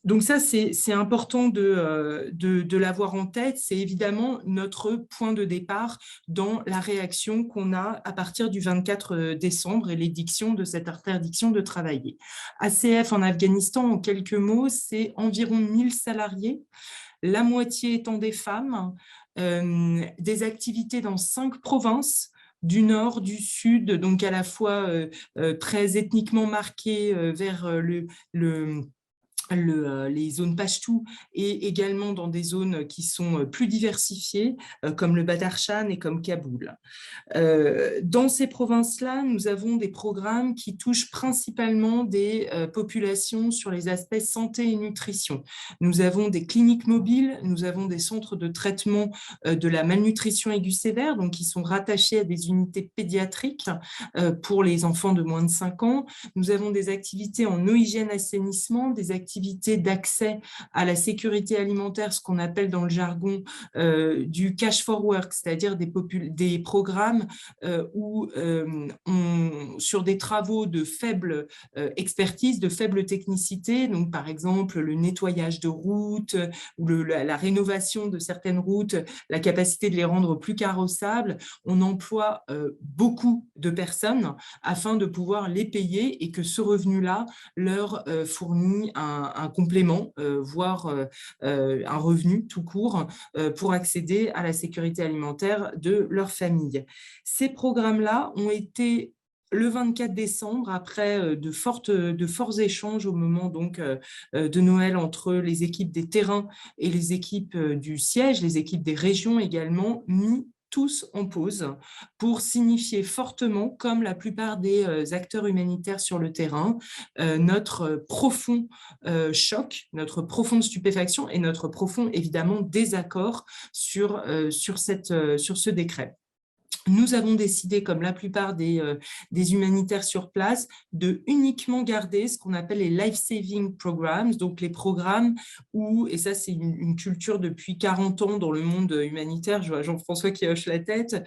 Donc ça, c'est important de l'avoir en tête. C'est évidemment notre point de départ dans la réaction qu'on a à partir du 24 décembre et l'édiction de cette interdiction de travailler. ACF en Afghanistan, en quelques mots, c'est environ 1000 salariés, la moitié étant des femmes, des activités dans 5 provinces, du nord, du sud, donc à la fois très ethniquement marquées vers les zones Pashtou et également dans des zones qui sont plus diversifiées, comme le Badakhshan et comme Kaboul. Dans ces provinces-là, nous avons des programmes qui touchent principalement des populations sur les aspects santé et nutrition. Nous avons des cliniques mobiles, nous avons des centres de traitement de la malnutrition aiguë sévère, donc qui sont rattachés à des unités pédiatriques pour les enfants de moins de 5 ans. Nous avons des activités en eau, hygiène, assainissement, des activités d'accès à la sécurité alimentaire, ce qu'on appelle dans le jargon du cash for work, c'est-à-dire des programmes où sur des travaux de faible expertise, de faible technicité, donc par exemple le nettoyage de routes ou la rénovation de certaines routes, la capacité de les rendre plus carrossables, on emploie beaucoup de personnes afin de pouvoir les payer et que ce revenu-là leur fournit un complément, voire un revenu tout court pour accéder à la sécurité alimentaire de leur famille. Ces programmes-là ont été le 24 décembre, après de forts échanges au moment donc de Noël entre les équipes des terrains et les équipes du siège, les équipes des régions également, mis tous en pause pour signifier fortement, comme la plupart des acteurs humanitaires sur le terrain, notre profond choc, notre profonde stupéfaction et notre profond, évidemment, désaccord sur ce décret. Nous avons décidé, comme la plupart des humanitaires sur place, de uniquement garder ce qu'on appelle les life-saving programs, donc les programmes où, et ça c'est une culture depuis 40 ans dans le monde humanitaire, je vois Jean-François qui hoche la tête,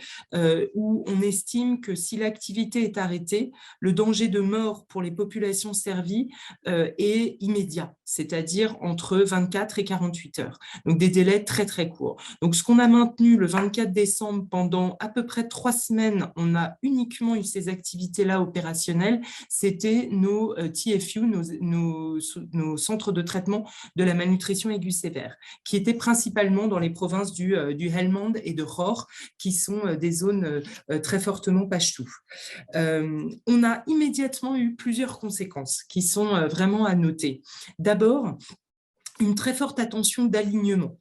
où on estime que si l'activité est arrêtée, le danger de mort pour les populations servies est immédiat, c'est-à-dire entre 24 et 48 heures, donc des délais très très courts. Donc ce qu'on a maintenu le 24 décembre pendant à peu près 3 semaines, on a uniquement eu ces activités-là opérationnelles, c'était nos TFU, nos centres de traitement de la malnutrition aiguë sévère, qui étaient principalement dans les provinces du Helmand et de Hor, qui sont des zones très fortement pachtou. On a immédiatement eu plusieurs conséquences qui sont vraiment à noter. D'abord, une très forte attention d'alignement,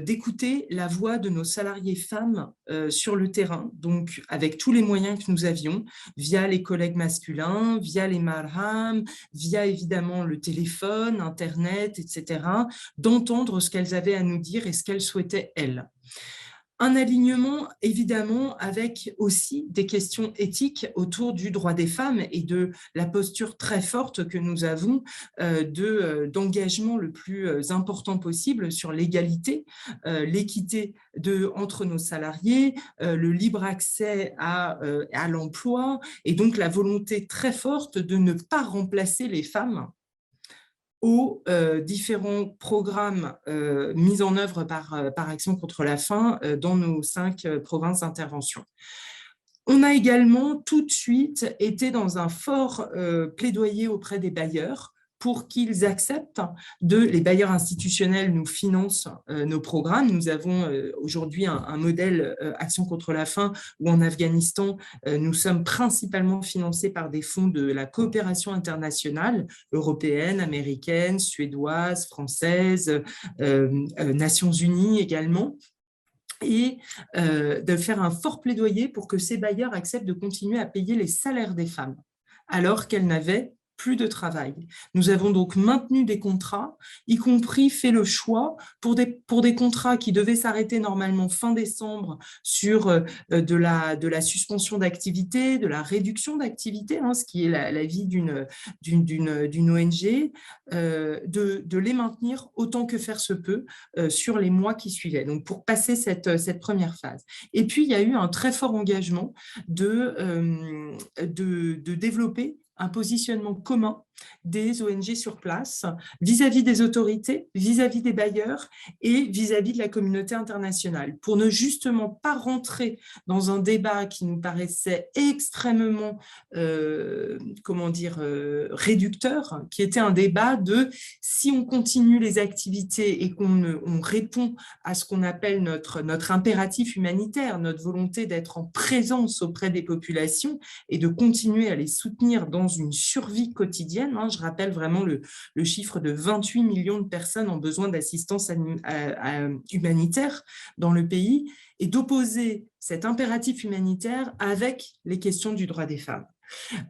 d'écouter la voix de nos salariés femmes sur le terrain, donc avec tous les moyens que nous avions, via les collègues masculins, via les marham, via évidemment le téléphone, Internet, etc., d'entendre ce qu'elles avaient à nous dire et ce qu'elles souhaitaient, elles. Un alignement, évidemment, avec aussi des questions éthiques autour du droit des femmes et de la posture très forte que nous avons d'engagement le plus important possible sur l'égalité, l'équité entre nos salariés, le libre accès à l'emploi et donc la volonté très forte de ne pas remplacer les femmes aux différents programmes mis en œuvre par Action contre la faim dans nos 5 provinces d'intervention. On a également tout de suite été dans un fort plaidoyer auprès des bailleurs pour qu'ils acceptent les bailleurs institutionnels nous financent nos programmes. Nous avons aujourd'hui un modèle Action contre la faim où en Afghanistan, nous sommes principalement financés par des fonds de la coopération internationale, européenne, américaine, suédoise, française, Nations Unies également, et de faire un fort plaidoyer pour que ces bailleurs acceptent de continuer à payer les salaires des femmes, alors qu'elles n'avaient plus de travail. Nous avons donc maintenu des contrats, y compris fait le choix pour des contrats qui devaient s'arrêter normalement fin décembre sur de la suspension d'activité, de la réduction d'activité, ce qui est la vie d'une ONG, de les maintenir autant que faire se peut sur les mois qui suivaient, donc pour passer cette première phase. Et puis, il y a eu un très fort engagement de développer un positionnement commun des ONG sur place vis-à-vis des autorités, vis-à-vis des bailleurs et vis-à-vis de la communauté internationale, pour ne justement pas rentrer dans un débat qui nous paraissait extrêmement réducteur, qui était un débat de si on continue les activités et qu'on répond à ce qu'on appelle notre impératif humanitaire, notre volonté d'être en présence auprès des populations et de continuer à les soutenir dans une survie quotidienne, ancienne. Je rappelle vraiment le chiffre de 28 millions de personnes en besoin d'assistance humanitaire dans le pays, et d'opposer cet impératif humanitaire avec les questions du droit des femmes.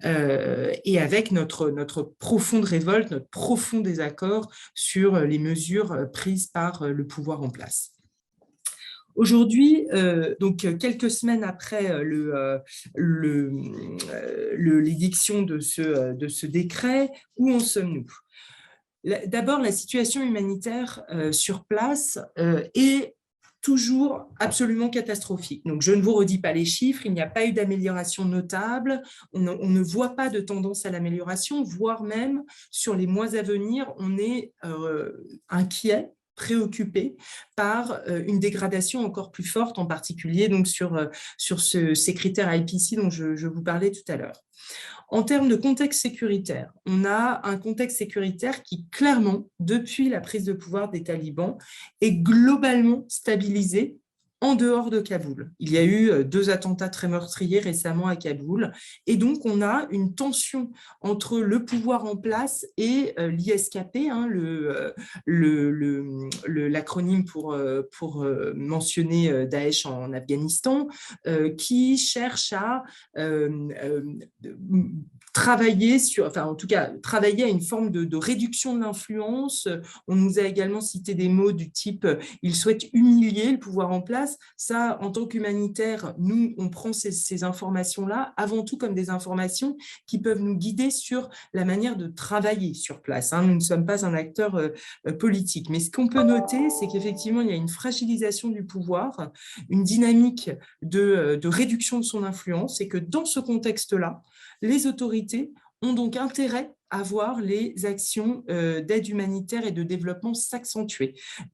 Et avec notre profonde révolte, notre profond désaccord sur les mesures prises par le pouvoir en place. Aujourd'hui, donc quelques semaines après l'édiction de ce décret, où en sommes-nous? D'abord, la situation humanitaire sur place est toujours absolument catastrophique. Donc, je ne vous redis pas les chiffres, il n'y a pas eu d'amélioration notable, on ne voit pas de tendance à l'amélioration, voire même sur les mois à venir, on est inquiet, préoccupé par une dégradation encore plus forte, en particulier donc sur ces critères IPC dont je vous parlais tout à l'heure. En termes de contexte sécuritaire, on a un contexte sécuritaire qui, clairement, depuis la prise de pouvoir des talibans, est globalement stabilisé en dehors de Kaboul. Il y a eu 2 attentats très meurtriers récemment à Kaboul, et donc on a une tension entre le pouvoir en place et l'ISKP, l'acronyme pour mentionner Daesh en Afghanistan, qui cherche à travailler travailler à une forme de réduction de l'influence. On nous a également cité des mots du type « il souhaite humilier le pouvoir en place ». Ça, en tant qu'humanitaire, nous, on prend ces informations-là avant tout comme des informations qui peuvent nous guider sur la manière de travailler sur place. Nous ne sommes pas un acteur politique. Mais ce qu'on peut noter, c'est qu'effectivement, il y a une fragilisation du pouvoir, une dynamique de réduction de son influence, et que dans ce contexte-là, les autorités ont donc intérêt à voir les actions d'aide humanitaire et de développement s'accentuer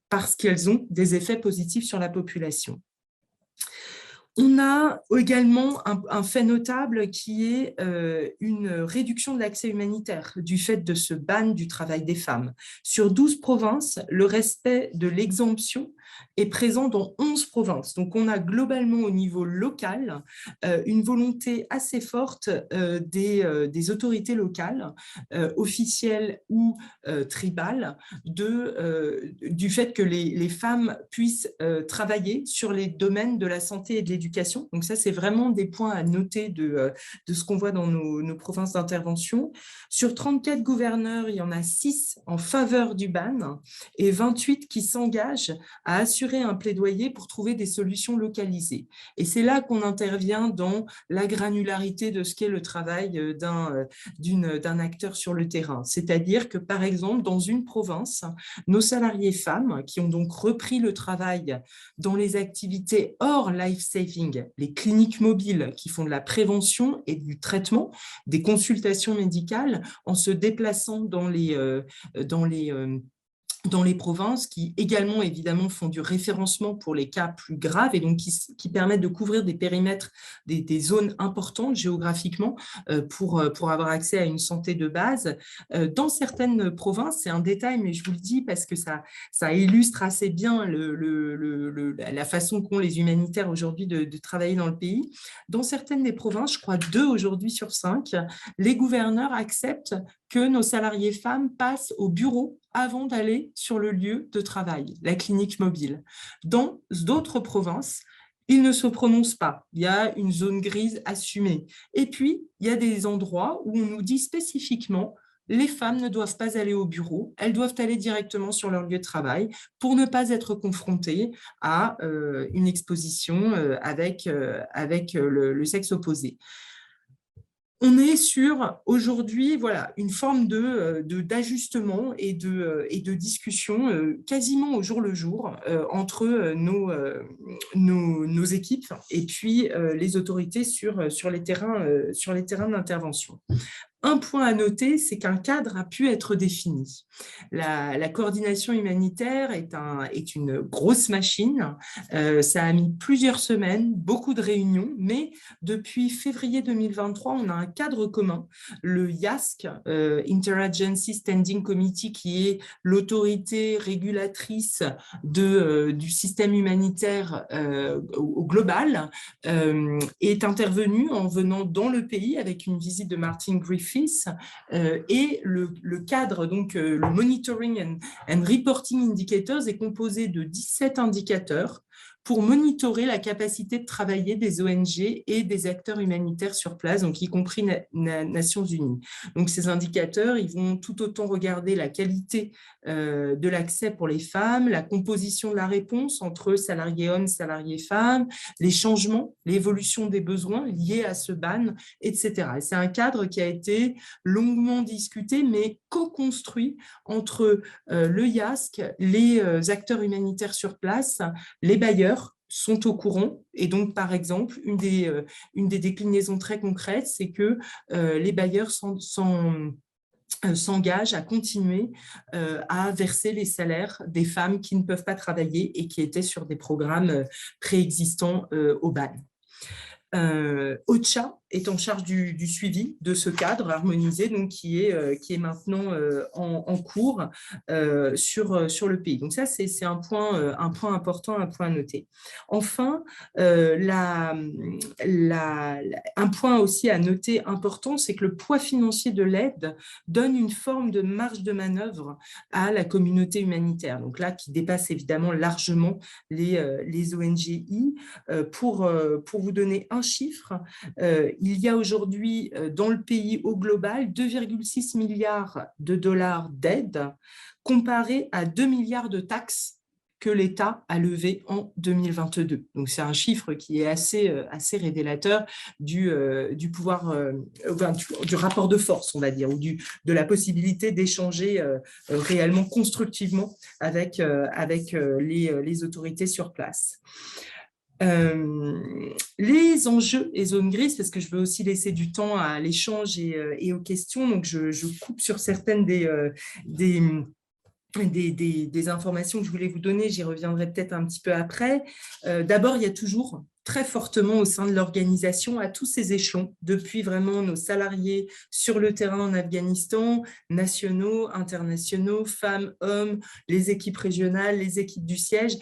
parce qu'elles ont des effets positifs sur la population. On a également un fait notable qui est une réduction de l'accès humanitaire du fait de ce ban du travail des femmes. Sur 12 provinces, le respect de l'exemption est présent dans 11 provinces. Donc, on a globalement au niveau local une volonté assez forte des autorités locales, officielles ou tribales, du fait que les femmes puissent travailler sur les domaines de la santé et de l'éducation. Donc ça, c'est vraiment des points à noter de ce qu'on voit dans nos provinces d'intervention. Sur 34 gouverneurs, il y en a 6 en faveur du ban et 28 qui s'engagent à assurer un plaidoyer pour trouver des solutions localisées. Et c'est là qu'on intervient dans la granularité de ce qu'est le travail d'un acteur sur le terrain. C'est-à-dire que, par exemple, dans une province, nos salariés femmes, qui ont donc repris le travail dans les activités hors life-saving, les cliniques mobiles qui font de la prévention et du traitement, des consultations médicales en se déplaçant dans les provinces, qui également évidemment font du référencement pour les cas plus graves et donc qui permettent de couvrir des périmètres, des zones importantes géographiquement pour avoir accès à une santé de base. Dans certaines provinces, c'est un détail, mais je vous le dis parce que ça illustre assez bien la façon qu'ont les humanitaires aujourd'hui de travailler dans le pays. Dans certaines des provinces, je crois 2 aujourd'hui sur 5, les gouverneurs acceptent que nos salariés femmes passent au bureau avant d'aller sur le lieu de travail, la clinique mobile. Dans d'autres provinces, ils ne se prononcent pas. Il y a une zone grise assumée. Et puis, il y a des endroits où on nous dit spécifiquement les femmes ne doivent pas aller au bureau, elles doivent aller directement sur leur lieu de travail pour ne pas être confrontées à une exposition avec le sexe opposé. On est sur, aujourd'hui, une forme d'ajustement et de discussion quasiment au jour le jour entre nos équipes et puis les autorités sur les terrains d'intervention. Un point à noter, c'est qu'un cadre a pu être défini. La coordination humanitaire est une grosse machine. Ça a mis plusieurs semaines, beaucoup de réunions, mais depuis février 2023, on a un cadre commun, le IASC, Interagency Standing Committee, qui est l'autorité régulatrice du système humanitaire au global, est intervenu en venant dans le pays avec une visite de Martin Griffiths Office, et le cadre, donc le Monitoring and Reporting Indicators est composé de 17 indicateurs pour monitorer la capacité de travailler des ONG et des acteurs humanitaires sur place, donc y compris Nations Unies. Donc ces indicateurs, ils vont tout autant regarder la qualité de l'accès pour les femmes, la composition de la réponse entre salariés hommes, salariés femmes, les changements, l'évolution des besoins liés à ce ban, etc. Et c'est un cadre qui a été longuement discuté, mais co-construit entre le IASC, les acteurs humanitaires sur place, les bailleurs sont au courant. Et donc, par exemple, une des déclinaisons très concrètes, c'est que les bailleurs s'engagent à continuer à verser les salaires des femmes qui ne peuvent pas travailler et qui étaient sur des programmes préexistants au BAN. OCHA est en charge du suivi de ce cadre harmonisé, donc qui est maintenant en cours sur le pays. Donc ça, c'est un point important, un point à noter. Enfin, un point aussi à noter important, c'est que le poids financier de l'aide donne une forme de marge de manœuvre à la communauté humanitaire. Donc là, qui dépasse évidemment largement les ONGI. Pour vous donner un chiffre, il y a aujourd'hui dans le pays au global 2,6 milliards de dollars d'aide comparé à 2 milliards de taxes que l'État a levé en 2022. Donc, c'est un chiffre qui est assez révélateur du pouvoir, du rapport de force, on va dire, ou de la possibilité d'échanger réellement constructivement avec les autorités sur place. Les enjeux et zones grises, parce que je veux aussi laisser du temps à l'échange et aux questions, donc je coupe sur certaines des informations que je voulais vous donner, j'y reviendrai peut-être un petit peu après. D'abord, il y a toujours très fortement au sein de l'organisation à tous ces échelons, depuis vraiment nos salariés sur le terrain en Afghanistan, nationaux, internationaux, femmes, hommes, les équipes régionales, les équipes du siège,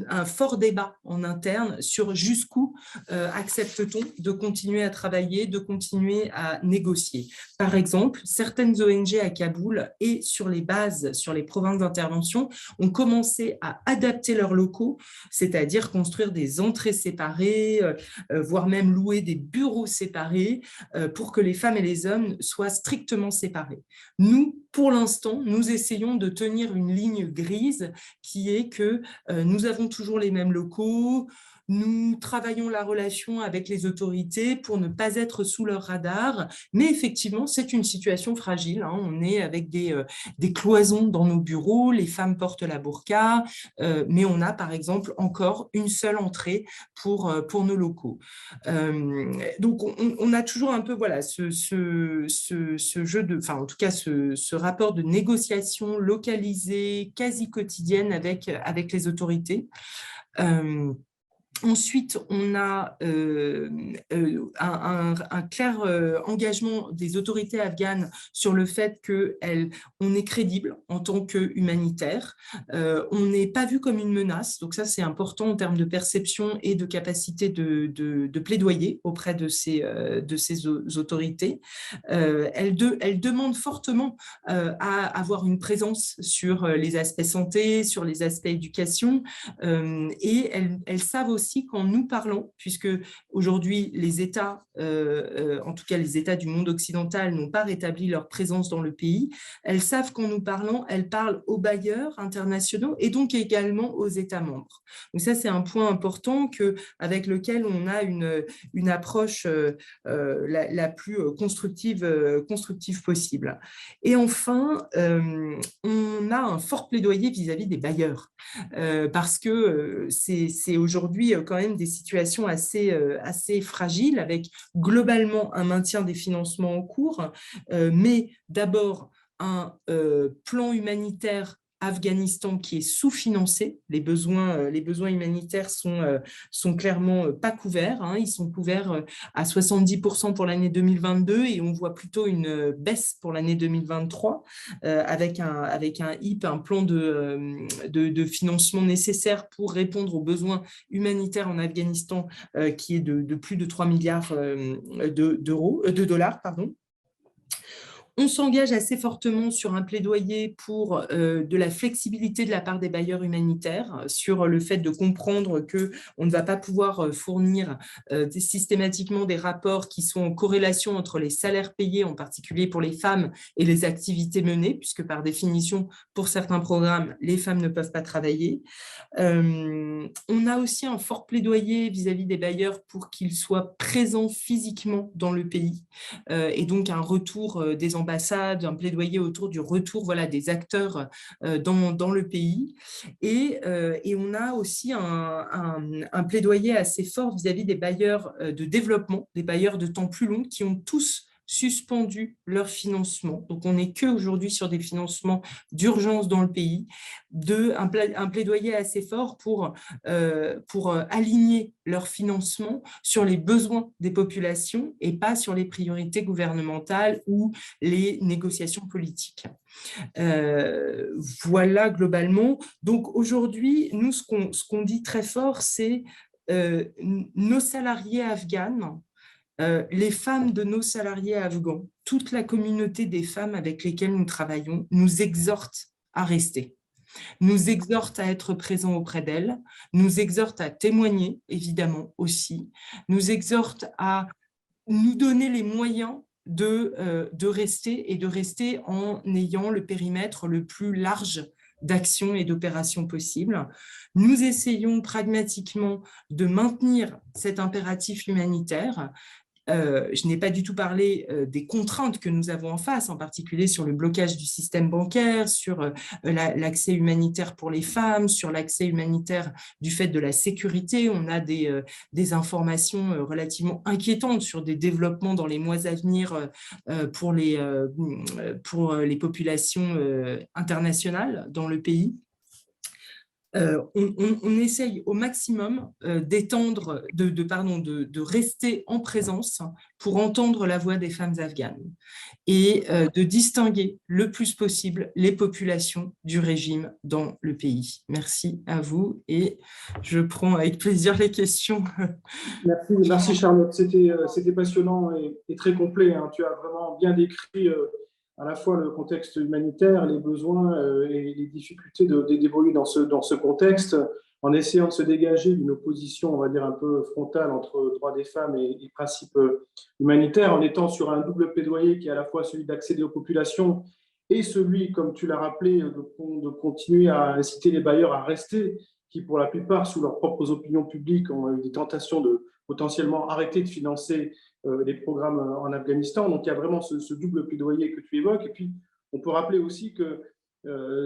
un fort débat en interne sur jusqu'où accepte-t-on de continuer à travailler, de continuer à négocier. Par exemple, certaines ONG à Kaboul et sur les bases, sur les provinces d'intervention, ont commencé à adapter leurs locaux, c'est-à-dire construire des entrées séparées, voire même louer des bureaux séparés pour que les femmes et les hommes soient strictement séparés. Nous, pour l'instant, nous essayons de tenir une ligne grise qui est que nous avons toujours les mêmes locaux, nous travaillons la relation avec les autorités pour ne pas être sous leur radar, mais effectivement, c'est une situation fragile. Hein. On est avec des cloisons dans nos bureaux, les femmes portent la burqa, mais on a par exemple encore une seule entrée pour nos locaux. Donc, on a toujours un peu voilà, ce jeu de, enfin en tout cas ce rapport de négociation localisée, quasi quotidienne avec les autorités. Ensuite, on a un clair engagement des autorités afghanes sur le fait qu'on est crédible en tant qu'humanitaire. On n'est pas vu comme une menace, donc ça c'est important en termes de perception et de capacité de plaidoyer auprès de ces autorités. Elles demandent fortement à avoir une présence sur les aspects santé, sur les aspects éducation, et elles savent aussi qu'en nous parlant, puisque aujourd'hui les États, en tout cas les États du monde occidental, n'ont pas rétabli leur présence dans le pays, elles savent qu'en nous parlant, elles parlent aux bailleurs internationaux et donc également aux États membres. Donc ça, c'est un point important avec lequel on a une approche la plus constructive possible. Et enfin, on a un fort plaidoyer vis-à-vis des bailleurs, parce que c'est aujourd'hui quand même des situations assez fragiles, avec globalement un maintien des financements en cours, mais d'abord un plan humanitaire Afghanistan qui est sous-financé. Les besoins humanitaires sont clairement pas couverts. Hein. Ils sont couverts à 70% pour l'année 2022 et on voit plutôt une baisse pour l'année 2023 avec un HIP, un plan de financement nécessaire pour répondre aux besoins humanitaires en Afghanistan qui est de plus de 3 milliards de dollars, pardon. On s'engage assez fortement sur un plaidoyer pour de la flexibilité de la part des bailleurs humanitaires, sur le fait de comprendre qu'on ne va pas pouvoir fournir systématiquement des rapports qui sont en corrélation entre les salaires payés, en particulier pour les femmes, et les activités menées, puisque par définition, pour certains programmes, les femmes ne peuvent pas travailler. On a aussi un fort plaidoyer vis-à-vis des bailleurs pour qu'ils soient présents physiquement dans le pays, et donc un retour des ambassades, un plaidoyer autour du retour des acteurs dans le pays. Et on a aussi un plaidoyer assez fort vis-à-vis des bailleurs de développement, des bailleurs de temps plus long, qui ont tous suspendu leur financement. Donc, on n'est qu'aujourd'hui sur des financements d'urgence dans le pays, un plaidoyer assez fort pour aligner leur financement sur les besoins des populations et pas sur les priorités gouvernementales ou les négociations politiques. Voilà globalement. Donc, aujourd'hui, nous, ce qu'on dit très fort, c'est nos salariés afghanes, les femmes de nos salariés afghans, toute la communauté des femmes avec lesquelles nous travaillons, nous exhortent à rester, nous exhortent à être présents auprès d'elles, nous exhortent à témoigner, évidemment, aussi, nous exhortent à nous donner les moyens de rester et de rester en ayant le périmètre le plus large d'actions et d'opérations possibles. Nous essayons pragmatiquement de maintenir cet impératif humanitaire. Je n'ai pas du tout parlé des contraintes que nous avons en face, en particulier sur le blocage du système bancaire, sur l'accès humanitaire pour les femmes, sur l'accès humanitaire du fait de la sécurité. On a des informations relativement inquiétantes sur des développements dans les mois à venir pour les populations internationales dans le pays. On essaye au maximum d'étendre, de rester en présence pour entendre la voix des femmes afghanes et de distinguer le plus possible les populations du régime dans le pays. Merci à vous et je prends avec plaisir les questions. Merci Charlotte, c'était passionnant et très complet. Hein. Tu as vraiment bien décrit à la fois le contexte humanitaire, les besoins et les difficultés d'évoluer dans ce contexte, en essayant de se dégager d'une opposition, on va dire, un peu frontale entre droits des femmes et principes humanitaires, en étant sur un double plaidoyer qui est à la fois celui d'accéder aux populations et celui, comme tu l'as rappelé, de continuer à inciter les bailleurs à rester, qui pour la plupart, sous leurs propres opinions publiques, ont eu des tentations de potentiellement arrêter de financer les programmes en Afghanistan. Donc, il y a vraiment ce double plaidoyer que tu évoques. Et puis, on peut rappeler aussi que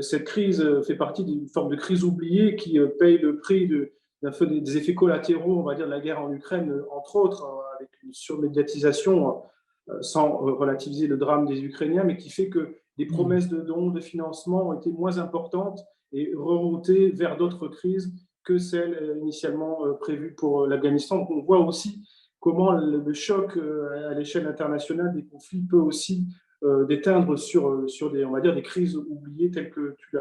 cette crise fait partie d'une forme de crise oubliée qui paye le prix des effets collatéraux, on va dire, de la guerre en Ukraine, entre autres, avec une surmédiatisation, sans relativiser le drame des Ukrainiens, mais qui fait que les promesses de dons, de financement ont été moins importantes et remontées vers d'autres crises que celles initialement prévues pour l'Afghanistan. Donc, on voit aussi comment le choc à l'échelle internationale des conflits peut aussi déteindre sur des, on va dire, des crises oubliées telles que tu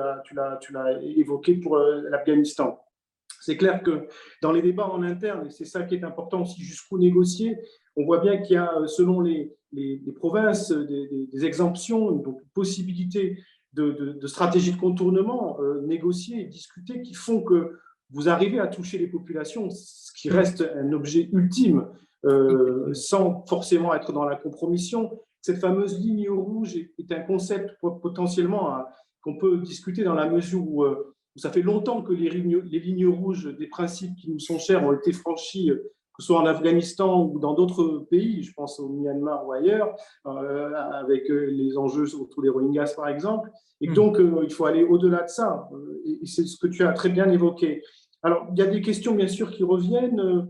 l'as évoqué pour l'Afghanistan. C'est clair que dans les débats en interne, et c'est ça qui est important aussi, jusqu'où négocier, on voit bien qu'il y a, selon les provinces, des exemptions, donc possibilités de stratégies de contournement négociées et discutées qui font que vous arrivez à toucher les populations, ce qui reste un objet ultime, sans forcément être dans la compromission. Cette fameuse ligne rouge est un concept potentiellement qu'on peut discuter dans la mesure où ça fait longtemps que les lignes rouges des principes qui nous sont chers ont été franchis, que ce soit en Afghanistan ou dans d'autres pays, je pense au Myanmar ou ailleurs, avec les enjeux autour des Rohingyas par exemple. Et donc, il faut aller au-delà de ça. Et c'est ce que tu as très bien évoqué. Alors, il y a des questions bien sûr qui reviennent.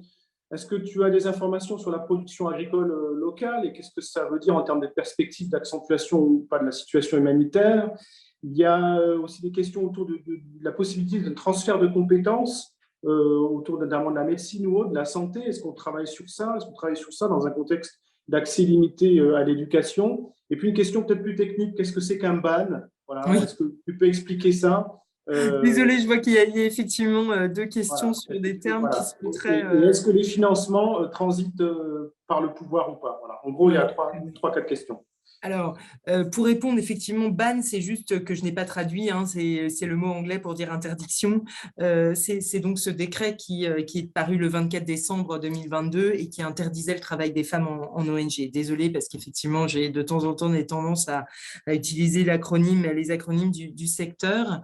Est-ce que tu as des informations sur la production agricole locale et qu'est-ce que ça veut dire en termes de perspectives d'accentuation ou pas de la situation humanitaire? Il y a aussi des questions autour de la possibilité d'un transfert de compétences autour notamment de la médecine ou autre, de la santé. Est-ce qu'on travaille sur ça? Est-ce qu'on travaille sur ça dans un contexte d'accès limité à l'éducation? Et puis une question peut-être plus technique, qu'est-ce que c'est qu'un ban? Voilà. Oui. Est-ce que tu peux expliquer ça? Désolée, je vois qu'il y a effectivement deux questions sur des termes qui sont très… Et est-ce que les financements transitent par le pouvoir ou pas? Voilà. En gros, il y a 3-4 questions. Alors, pour répondre, effectivement, ban, c'est juste que je n'ai pas traduit, hein, c'est le mot anglais pour dire interdiction. C'est donc ce décret qui est paru le 24 décembre 2022 et qui interdisait le travail des femmes en ONG. Désolée, parce qu'effectivement, j'ai de temps en temps des tendances à utiliser les acronymes du secteur.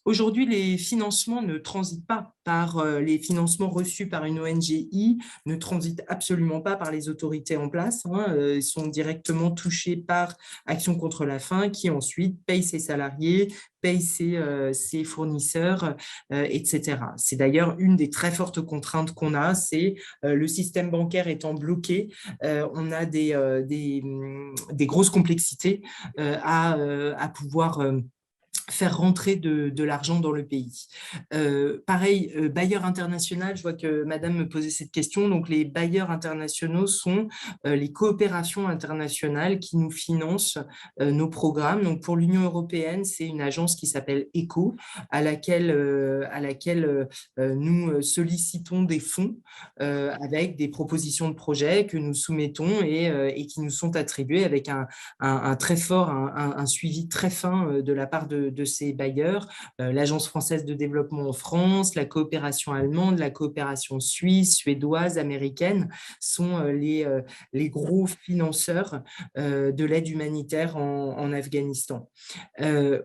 Aujourd'hui, les financements ne transitent pas par les financements reçus par une ONGI, ne transitent absolument pas par les autorités en place, hein, ils sont directement touchés par Action contre la faim, qui ensuite paye ses salariés, paye ses fournisseurs, etc. C'est d'ailleurs une des très fortes contraintes qu'on a, c'est le système bancaire étant bloqué, on a des grosses complexités à pouvoir faire rentrer de l'argent dans le pays. Pareil, bailleur international, je vois que madame me posait cette question, donc les bailleurs internationaux sont les coopérations internationales qui nous financent nos programmes. Donc pour l'Union européenne, c'est une agence qui s'appelle ECHO, à laquelle nous sollicitons des fonds avec des propositions de projets que nous soumettons et qui nous sont attribués avec un très fort, un suivi très fin de la part de ces bailleurs, l'Agence française de développement en France, la coopération allemande, la coopération suisse, suédoise, américaine, sont les gros financeurs de l'aide humanitaire en Afghanistan.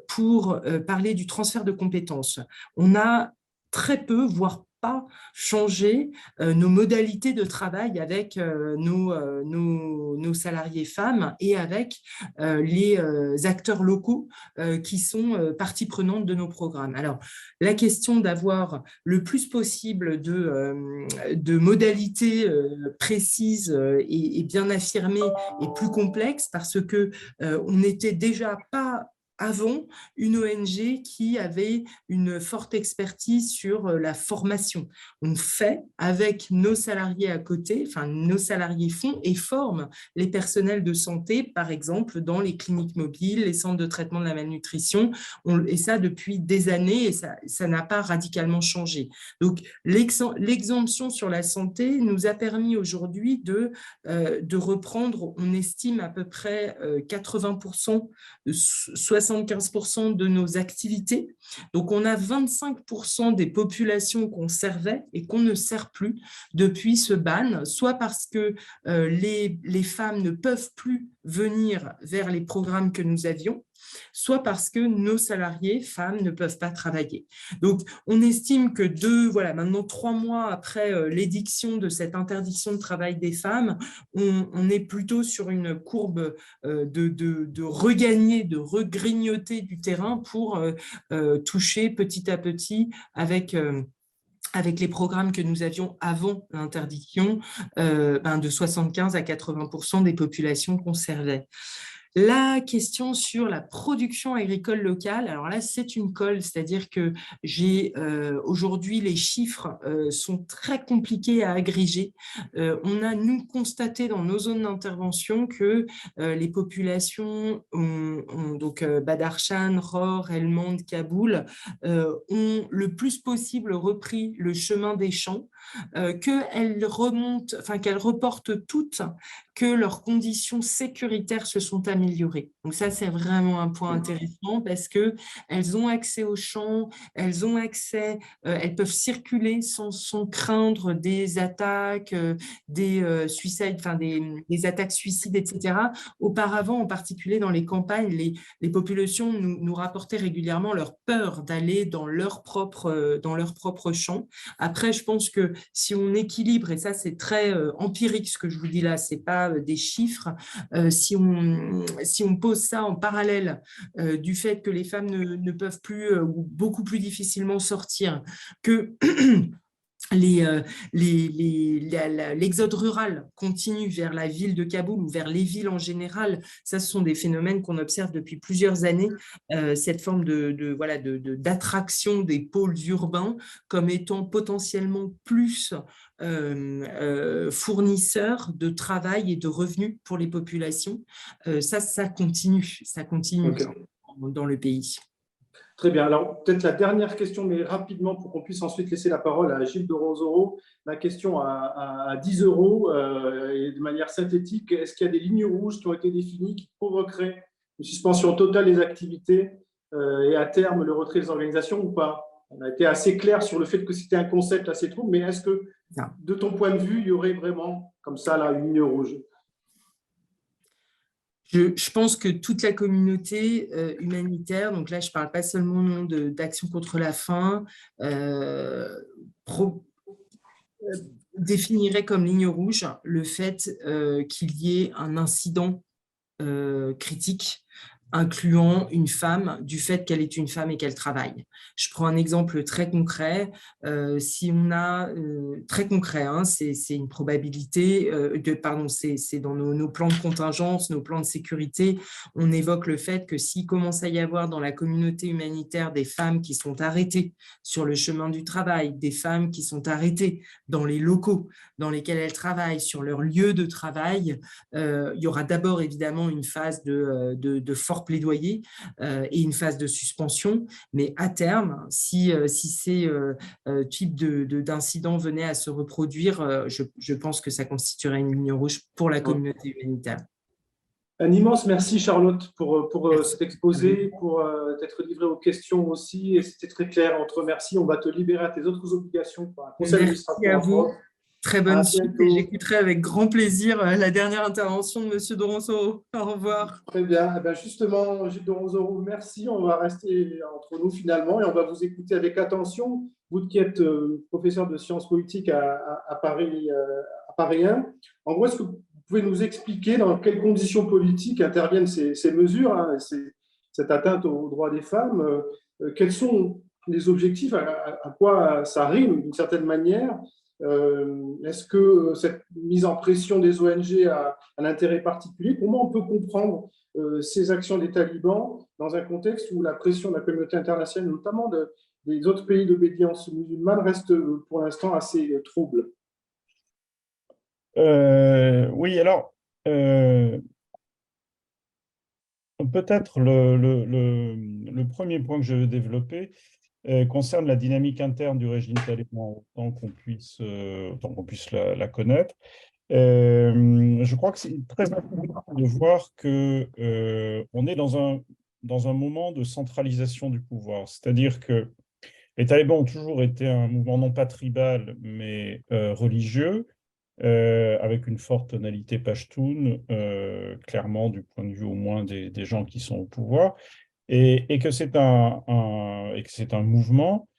Pour parler du transfert de compétences, on a très peu, voire pas changer nos modalités de travail avec nos salariés femmes et avec les acteurs locaux qui sont partie prenante de nos programmes. Alors, la question d'avoir le plus possible de modalités précises et bien affirmées est plus complexe parce que on n'était déjà pas avant une ONG qui avait une forte expertise sur la formation. On fait avec nos salariés à côté, enfin nos salariés font et forment les personnels de santé, par exemple, dans les cliniques mobiles, les centres de traitement de la malnutrition, et ça depuis des années, et ça n'a pas radicalement changé. Donc, l'exemption sur la santé nous a permis aujourd'hui de reprendre, on estime à peu près 80%, 75% de nos activités. Donc, on a 25% des populations qu'on servait et qu'on ne sert plus depuis ce ban, soit parce que les femmes ne peuvent plus venir vers les programmes que nous avions, soit parce que nos salariés femmes ne peuvent pas travailler. Donc, on estime que maintenant 3 mois après l'édiction de cette interdiction de travail des femmes, on est plutôt sur une courbe de regagner, de regrignoter du terrain pour toucher petit à petit avec les programmes que nous avions avant l'interdiction, de 75 à 80% des populations qu'on servait. La question sur la production agricole locale, alors là, c'est une colle, c'est-à-dire que aujourd'hui, les chiffres sont très compliqués à agréger. On a, nous, constaté dans nos zones d'intervention que les populations donc Badakhshan, Rohr, Helmand, Kaboul, ont le plus possible repris le chemin des champs, qu'elles reportent toutes que leurs conditions sécuritaires se sont améliorées. Donc ça, c'est vraiment un point intéressant parce qu'elles ont accès aux champs, elles peuvent circuler sans craindre des attaques, des suicides, des attaques suicides, etc. Auparavant, en particulier dans les campagnes, les populations nous rapportaient régulièrement leur peur d'aller dans leur propre champ. Après, je pense que si on équilibre, et ça c'est très empirique ce que je vous dis là, c'est pas des chiffres, si on pose ça en parallèle du fait que les femmes ne peuvent plus ou beaucoup plus difficilement sortir, que l'exode rural continue vers la ville de Kaboul ou vers les villes en général. Ça, ce sont des phénomènes qu'on observe depuis plusieurs années, cette forme d'attraction des pôles urbains comme étant potentiellement plus fournisseurs de travail et de revenus pour les populations. Ça continue Okay. dans le pays. Très bien. Alors, peut-être la dernière question, mais rapidement, pour qu'on puisse ensuite laisser la parole à Gilles de Rosoro. Ma question à 10 euros, et de manière synthétique, est-ce qu'il y a des lignes rouges qui ont été définies qui provoqueraient une suspension totale des activités et à terme le retrait des organisations ou pas? On a été assez clair sur le fait que c'était un concept assez trouble, mais est-ce que, de ton point de vue, il y aurait vraiment, comme ça, là, une ligne rouge? Je pense que toute la communauté humanitaire, donc là je ne parle pas seulement d'action contre la faim, définirait comme ligne rouge le fait qu'il y ait un incident critique incluant une femme du fait qu'elle est une femme et qu'elle travaille. Je prends un exemple très concret. Si on a, très concret, hein, c'est une probabilité, pardon, c'est dans nos plans de contingence, nos plans de sécurité, on évoque le fait que s'il commence à y avoir dans la communauté humanitaire des femmes qui sont arrêtées sur le chemin du travail, des femmes qui sont arrêtées dans les locaux dans lesquels elles travaillent, sur leur lieu de travail, il y aura d'abord évidemment une phase de fort plaidoyer et une phase de suspension, mais à terme, si ces types d'incidents venaient à se reproduire, je pense que ça constituerait une ligne rouge pour la communauté humanitaire. Un immense merci Charlotte pour cet exposé, pour t'être livré aux questions aussi, et c'était très clair. On te remercie, on va te libérer à tes autres obligations par un conseil Merci à vous. Très bonne suite et j'écouterai avec grand plaisir la dernière intervention de M. Doronsoro. Au revoir. Très bien. Eh bien justement, Gilles Doronsoro, merci. On va rester entre nous finalement et on va vous écouter avec attention. Vous qui êtes professeur de sciences politiques à Paris, à Paris 1, en gros, est-ce que vous pouvez nous expliquer dans quelles conditions politiques interviennent ces mesures, hein, cette atteinte aux droits des femmes, quels sont les objectifs, à quoi ça rime d'une certaine manière? Est-ce que cette mise en pression des ONG a un intérêt particulier? Comment on peut comprendre ces actions des talibans dans un contexte où la pression de la communauté internationale, notamment des autres pays d'obédience musulmane, reste pour l'instant assez trouble? Oui, alors, peut-être le premier point que je veux développer concerne la dynamique interne du régime taliban, autant qu'on puisse la connaître. Je crois que c'est très important de voir qu'on est dans un moment de centralisation du pouvoir. C'est-à-dire que les talibans ont toujours été un mouvement non pas tribal, mais religieux, avec une forte tonalité pachtoune, clairement du point de vue au moins des gens qui sont au pouvoir, et que c'est un mouvement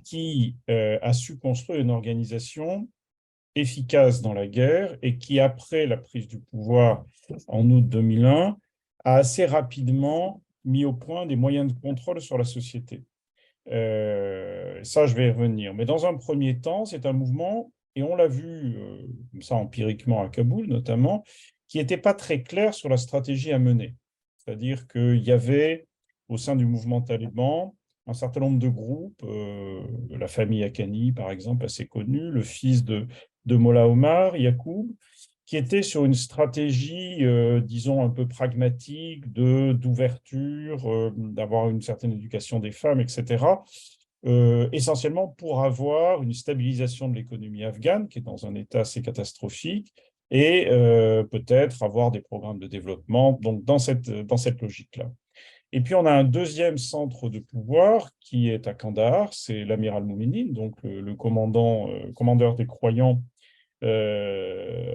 qui a su construire une organisation efficace dans la guerre et qui, après la prise du pouvoir en août 2001, a assez rapidement mis au point des moyens de contrôle sur la société. Ça, je vais y revenir. Mais dans un premier temps, c'est un mouvement, et on l'a vu comme ça empiriquement à Kaboul notamment, qui n'était pas très clair sur la stratégie à mener. C'est-à-dire qu'il y avait au sein du mouvement taliban un certain nombre de groupes, la famille Haqqani par exemple, assez connue, le fils de Mollah Omar, Yaqub, qui était sur une stratégie, disons, un peu pragmatique d'ouverture, d'avoir une certaine éducation des femmes, etc., essentiellement pour avoir une stabilisation de l'économie afghane, qui est dans un état assez catastrophique, et peut-être avoir des programmes de développement, donc dans cette logique-là. Et puis, on a un deuxième centre de pouvoir qui est à Kandahar, c'est l'amiral Mouminine, donc le commandeur des croyants,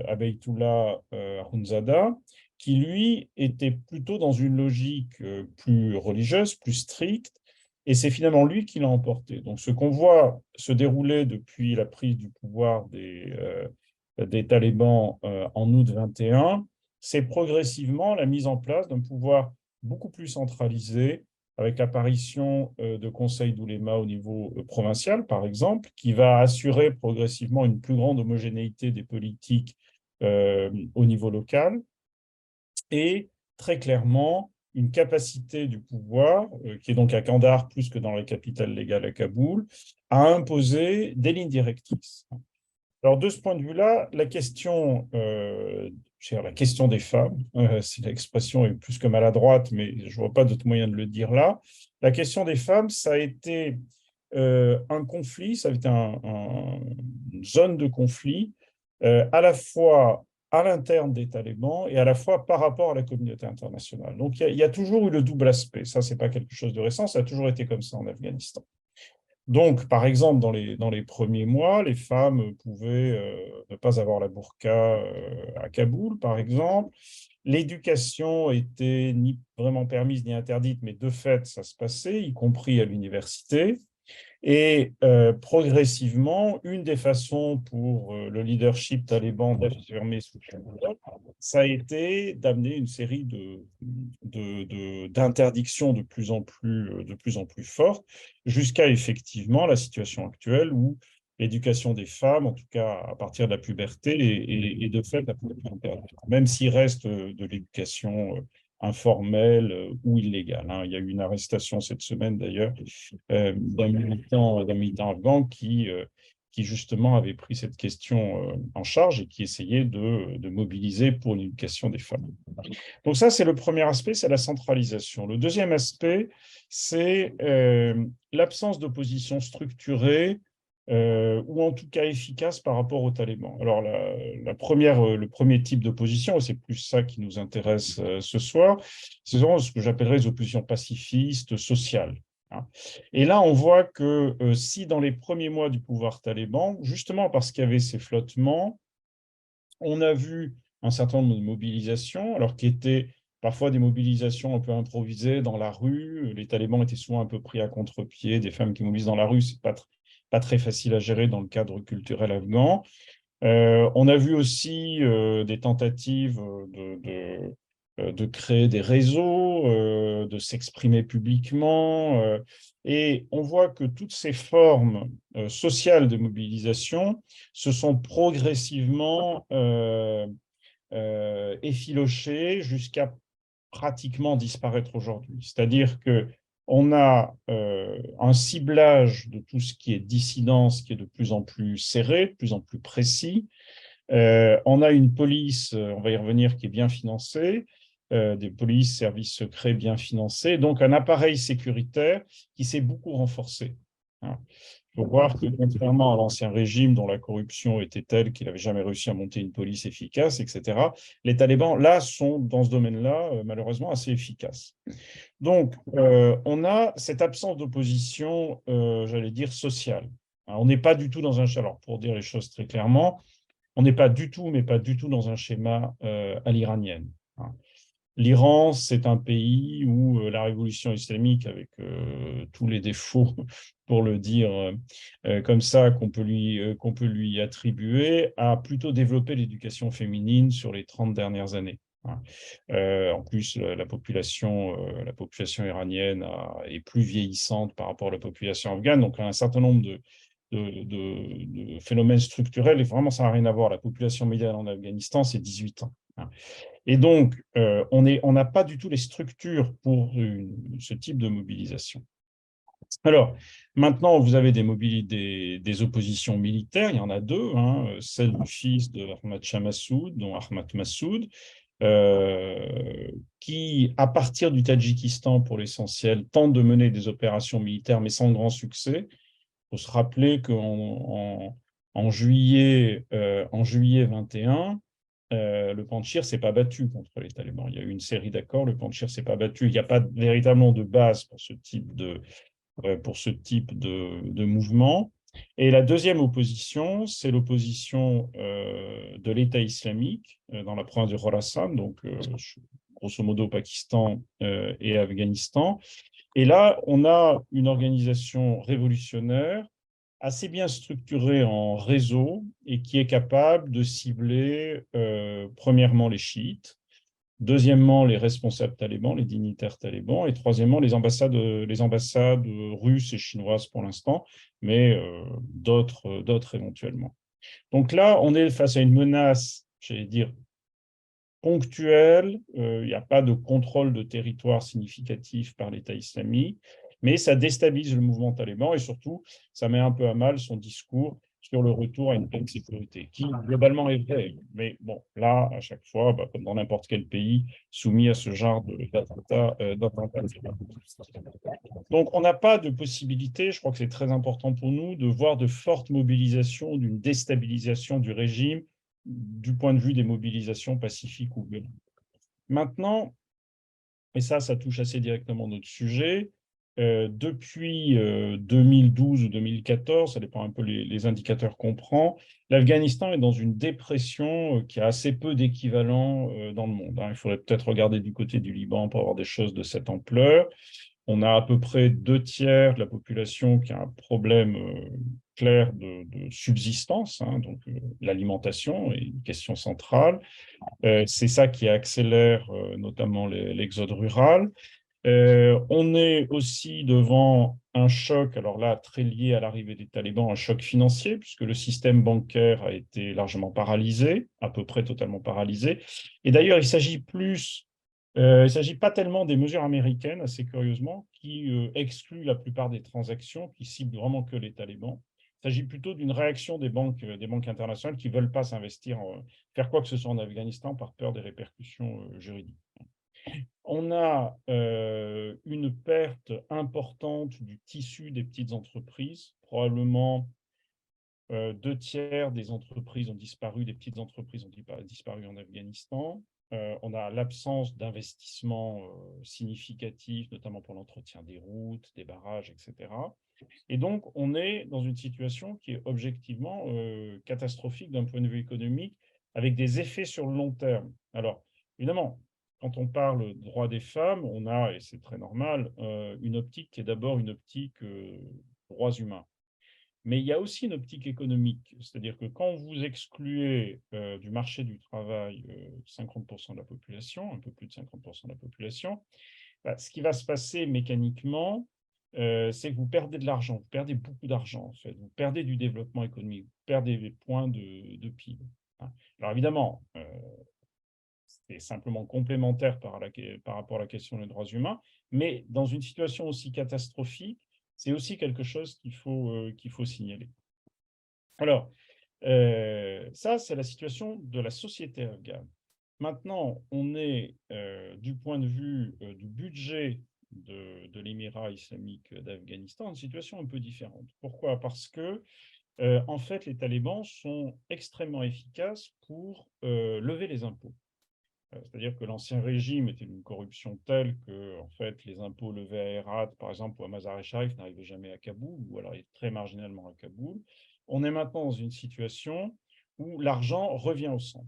Abeitullah Akhundzada, qui, lui, était plutôt dans une logique plus religieuse, plus stricte, et c'est finalement lui qui l'a emporté. Donc, ce qu'on voit se dérouler depuis la prise du pouvoir des talibans en août 21, c'est progressivement la mise en place d'un pouvoir beaucoup plus centralisé, avec l'apparition de conseils d'ouléma au niveau provincial, par exemple, qui va assurer progressivement une plus grande homogénéité des politiques au niveau local, et très clairement une capacité du pouvoir, qui est donc à Kandahar plus que dans la capitale légale à Kaboul, à imposer des lignes directrices. Alors, de ce point de vue-là, la question la question des femmes, si l'expression est plus que maladroite, mais je ne vois pas d'autre moyen de le dire là. La question des femmes, ça a été un conflit, ça a été une zone de conflit, à la fois à l'interne des talibans et à la fois par rapport à la communauté internationale. Donc, il y a toujours eu le double aspect. Ça, ce n'est pas quelque chose de récent, ça a toujours été comme ça en Afghanistan. Donc, par exemple, dans les premiers mois, les femmes pouvaient ne pas avoir la burqa à Kaboul, par exemple. L'éducation était ni vraiment permise ni interdite, mais de fait, ça se passait, y compris à l'université. Et progressivement, une des façons pour le leadership taliban d'affirmer ce pouvoir, ça a été d'amener une série d'interdictions de plus en plus fortes, jusqu'à effectivement la situation actuelle où l'éducation des femmes, en tout cas à partir de la puberté, est de fait la plus interdite, même s'il reste de l'éducation informelle ou illégale. Il y a eu une arrestation cette semaine d'ailleurs d'un militant afghan qui justement avait pris cette question en charge et qui essayait de mobiliser pour l'éducation des femmes. Donc ça, c'est le premier aspect, c'est la centralisation. Le deuxième aspect, c'est l'absence d'opposition structurée ou en tout cas efficace par rapport aux talibans. Alors, le premier type d'opposition, et c'est plus ça qui nous intéresse ce soir, c'est ce que j'appellerais les oppositions pacifistes, sociales. Et là, on voit que si dans les premiers mois du pouvoir taliban, justement parce qu'il y avait ces flottements, on a vu un certain nombre de mobilisations, alors qui étaient parfois des mobilisations un peu improvisées dans la rue. Les talibans étaient souvent un peu pris à contre-pied. Des femmes qui mobilisent dans la rue, ce n'est pas très facile à gérer dans le cadre culturel afghan. On a vu aussi des tentatives de créer des réseaux, de s'exprimer publiquement. Et on voit que toutes ces formes sociales de mobilisation se sont progressivement effilochées jusqu'à pratiquement disparaître aujourd'hui. C'est-à-dire qu'on a un ciblage de tout ce qui est dissidence qui est de plus en plus serré, de plus en plus précis. On a une police, on va y revenir, qui est bien financée, des polices, services secrets bien financés, donc un appareil sécuritaire qui s'est beaucoup renforcé. Il faut voir que contrairement à l'ancien régime dont la corruption était telle qu'il n'avait jamais réussi à monter une police efficace, etc., les talibans, là, sont dans ce domaine-là, malheureusement, assez efficaces. Donc, on a cette absence d'opposition, j'allais dire, sociale. On n'est pas du tout dans un... Alors, pour dire les choses très clairement, on n'est pas du tout, mais pas du tout dans un schéma à l'iranienne. L'Iran, c'est un pays où la révolution islamique, avec tous les défauts, pour le dire comme ça, qu'on peut lui attribuer, a plutôt développé l'éducation féminine sur les 30 dernières années. En plus, la population iranienne est plus vieillissante par rapport à la population afghane, donc un certain nombre de phénomènes structurels, et vraiment ça n'a rien à voir. La population médiane en Afghanistan, c'est 18 ans. Et donc, on n'a pas du tout les structures pour ce type de mobilisation. Alors, maintenant, vous avez des oppositions militaires, il y en a deux, celle du fils de Ahmad Shah Massoud, dont Ahmad Massoud, qui, à partir du Tadjikistan pour l'essentiel, tente de mener des opérations militaires, mais sans grand succès. Il faut se rappeler qu'en juillet 21, le Panjshir ne s'est pas battu contre les talibans. Il y a eu une série d'accords, le Panjshir ne s'est pas battu. Il n'y a pas véritablement de base pour ce type de mouvement. Et la deuxième opposition, c'est l'opposition de l'État islamique dans la province de Khorasan, donc grosso modo Pakistan et Afghanistan. Et là, on a une organisation révolutionnaire assez bien structurée en réseau et qui est capable de cibler premièrement les chiites, deuxièmement les responsables talibans, les dignitaires talibans, et troisièmement les ambassades russes et chinoises pour l'instant, mais d'autres éventuellement. Donc là, on est face à une menace, j'allais dire, ponctuelle, il n'y a pas de contrôle de territoire significatif par l'État islamique, mais ça déstabilise le mouvement taliban et surtout, ça met un peu à mal son discours sur le retour à une pleine sécurité, qui globalement est vrai. Mais bon, là, à chaque fois, comme dans n'importe quel pays soumis à ce genre d'attentat. Donc, on n'a pas de possibilité, je crois que c'est très important pour nous, de voir de fortes mobilisations, d'une déstabilisation du régime du point de vue des mobilisations pacifiques ou violentes. Maintenant, et ça touche assez directement notre sujet, depuis 2012 ou 2014, ça dépend un peu les indicateurs qu'on prend, l'Afghanistan est dans une dépression qui a assez peu d'équivalent dans le monde. Il faudrait peut-être regarder du côté du Liban pour avoir des choses de cette ampleur. On a à peu près 2/3 de la population qui a un problème clair de subsistance, donc l'alimentation est une question centrale. C'est ça qui accélère notamment l'exode rural. On est aussi devant un choc, alors là, très lié à l'arrivée des talibans, un choc financier, puisque le système bancaire a été largement paralysé, à peu près totalement paralysé. Et d'ailleurs, il s'agit pas tellement des mesures américaines, assez curieusement, qui excluent la plupart des transactions, qui ciblent vraiment que les talibans. Il s'agit plutôt d'une réaction des banques internationales qui ne veulent pas s'investir, faire quoi que ce soit en Afghanistan par peur des répercussions juridiques. On a une perte importante du tissu des petites entreprises. Probablement 2/3 des entreprises ont disparu, des petites entreprises ont disparu en Afghanistan. On a l'absence d'investissements significatifs, notamment pour l'entretien des routes, des barrages, etc. Et donc, on est dans une situation qui est objectivement catastrophique d'un point de vue économique, avec des effets sur le long terme. Alors, évidemment, quand on parle droits des femmes, on a, et c'est très normal, une optique qui est d'abord une optique droits humains. Mais il y a aussi une optique économique, c'est-à-dire que quand vous excluez du marché du travail 50% de la population, un peu plus de 50% de la population, ce qui va se passer mécaniquement, c'est que vous perdez de l'argent, vous perdez beaucoup d'argent en fait, vous perdez du développement économique, vous perdez des points de PIB. Alors évidemment, c'est simplement complémentaire par rapport à la question des droits humains, mais dans une situation aussi catastrophique, c'est aussi quelque chose qu'il faut signaler. Alors, ça, c'est la situation de la société afghane. Maintenant, on est du point de vue du budget de l'Émirat islamique d'Afghanistan dans une situation un peu différente. Pourquoi? Parce que, en fait, les talibans sont extrêmement efficaces pour lever les impôts. C'est-à-dire que l'ancien régime était d'une corruption telle que, en fait, les impôts levés à Herat, par exemple, ou à Mazar-e-Sharif, n'arrivaient jamais à Kaboul, ou alors très marginalement à Kaboul. On est maintenant dans une situation où l'argent revient au centre.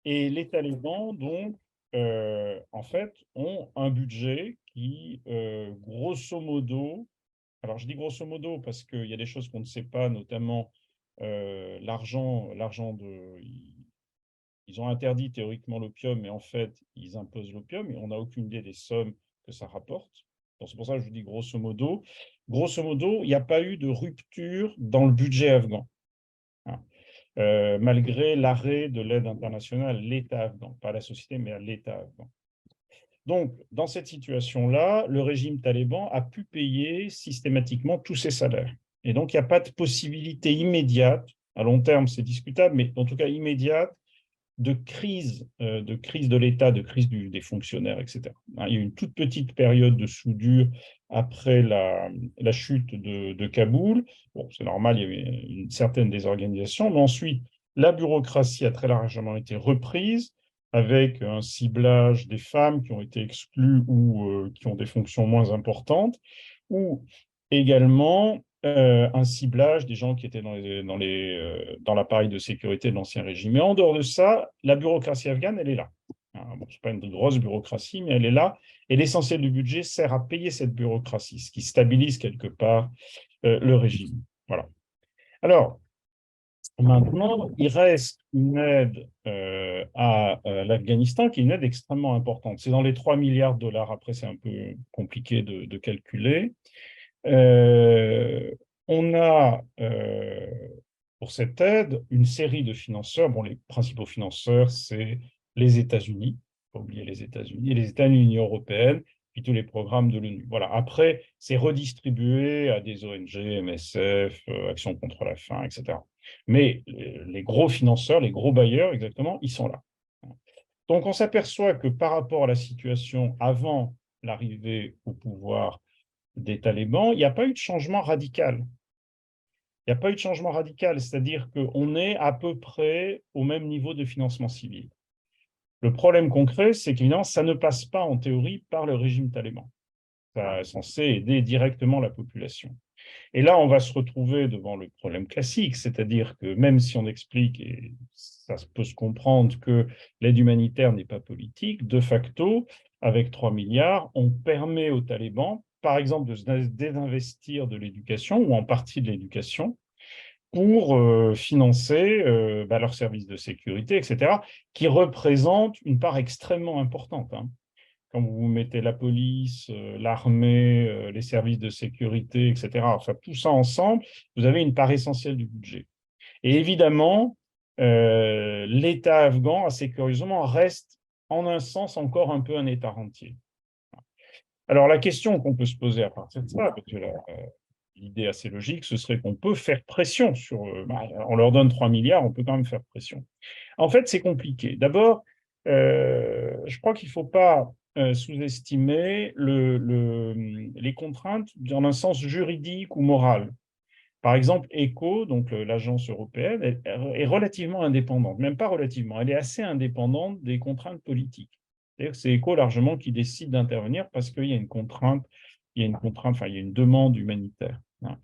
Et les talibans, donc, en fait, ont un budget qui, grosso modo, alors je dis grosso modo parce qu'il y a des choses qu'on ne sait pas, notamment l'argent de... Ils ont interdit théoriquement l'opium, mais en fait, ils imposent l'opium et on n'a aucune idée des sommes que ça rapporte. Donc, c'est pour ça que je vous dis grosso modo. Grosso modo, il n'y a pas eu de rupture dans le budget afghan. Malgré l'arrêt de l'aide internationale à l'État afghan, pas à la société, mais à l'État afghan. Donc, dans cette situation-là, le régime taliban a pu payer systématiquement tous ses salaires. Et donc, il n'y a pas de possibilité immédiate, à long terme c'est discutable, mais en tout cas immédiate, de crise de l'État, de crise des fonctionnaires, etc. Il y a eu une toute petite période de soudure après la chute de Kaboul. Bon, c'est normal, il y avait une certaine désorganisation, mais ensuite, la bureaucratie a très largement été reprise avec un ciblage des femmes qui ont été exclues ou qui ont des fonctions moins importantes, ou également un ciblage des gens qui étaient dans l'appareil de sécurité de l'ancien régime. Mais en dehors de ça, la bureaucratie afghane, elle est là. Bon, ce n'est pas une grosse bureaucratie, mais elle est là. Et l'essentiel du budget sert à payer cette bureaucratie, ce qui stabilise quelque part le régime. Voilà. Alors, maintenant, il reste une aide à l'Afghanistan qui est une aide extrêmement importante. C'est dans les 3 milliards de dollars. Après, c'est un peu compliqué de calculer. On a pour cette aide une série de financeurs. Bon, les principaux financeurs, c'est les États-Unis, pas oublier les États-Unis, les États-Unis, l'Union européenne, puis tous les programmes de l'ONU. Voilà. Après, c'est redistribué à des ONG, MSF, Action contre la faim, etc. Mais les gros financeurs, les gros bailleurs, exactement, ils sont là. Donc, on s'aperçoit que par rapport à la situation avant l'arrivée au pouvoir des talibans, il n'y a pas eu de changement radical. Il n'y a pas eu de changement radical, c'est-à-dire qu'on est à peu près au même niveau de financement civil. Le problème concret, c'est qu'évidemment, ça ne passe pas en théorie par le régime taliban. Ça est censé aider directement la population. Et là, on va se retrouver devant le problème classique, c'est-à-dire que même si on explique, et ça peut se comprendre, que l'aide humanitaire n'est pas politique, de facto, avec 3 milliards, on permet aux talibans, par exemple, de se désinvestir de l'éducation, ou en partie de l'éducation, pour financer leurs services de sécurité, etc., qui représentent une part extrêmement importante. Hein. Quand vous mettez la police, l'armée, les services de sécurité, etc., enfin, tout ça ensemble, vous avez une part essentielle du budget. Et évidemment, l'État afghan, assez curieusement, reste en un sens encore un peu un État rentier. Alors la question qu'on peut se poser à partir de ça, parce que l'idée assez logique, ce serait qu'on peut faire pression sur... on leur donne 3 milliards, on peut quand même faire pression. En fait, c'est compliqué. D'abord, je crois qu'il ne faut pas sous-estimer les contraintes dans un sens juridique ou moral. Par exemple, ECHO, donc l'agence européenne, est relativement indépendante, même pas relativement, elle est assez indépendante des contraintes politiques. C'est-à-dire que c'est ECHO largement qui décide d'intervenir parce qu'il y a une contrainte, enfin, il y a une demande humanitaire. Hein.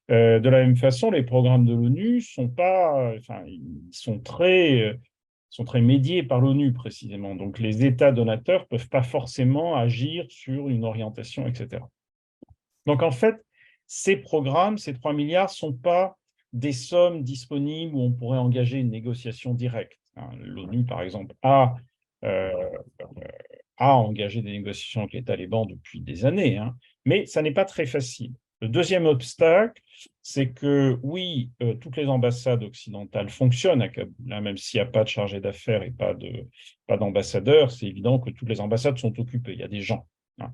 De la même façon, les programmes de l'ONU sont très médiés par l'ONU précisément. Donc les États donateurs ne peuvent pas forcément agir sur une orientation, etc. Donc en fait, ces programmes, ces 3 milliards, ne sont pas des sommes disponibles où on pourrait engager une négociation directe. Hein. L'ONU, par exemple, a engagé des négociations avec les talibans depuis des années, hein, mais ça n'est pas très facile. Le deuxième obstacle, c'est que oui, toutes les ambassades occidentales fonctionnent à Kaboul, hein, même s'il n'y a pas de chargé d'affaires et pas d'ambassadeur, c'est évident que toutes les ambassades sont occupées, il y a des gens. Hein.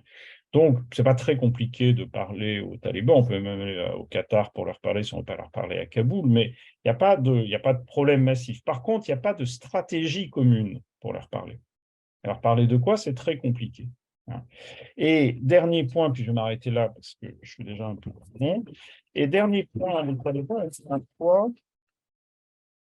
Donc, ce n'est pas très compliqué de parler aux talibans, on peut même aller au Qatar pour leur parler si on ne veut pas leur parler à Kaboul, mais il n'y a pas de problème massif. Par contre, il n'y a pas de stratégie commune pour leur parler. Alors, parler de quoi, c'est très compliqué. Hein. Et dernier point, puis je vais m'arrêter là parce que je suis déjà un peu long. Et dernier point, les talibans, c'est un choix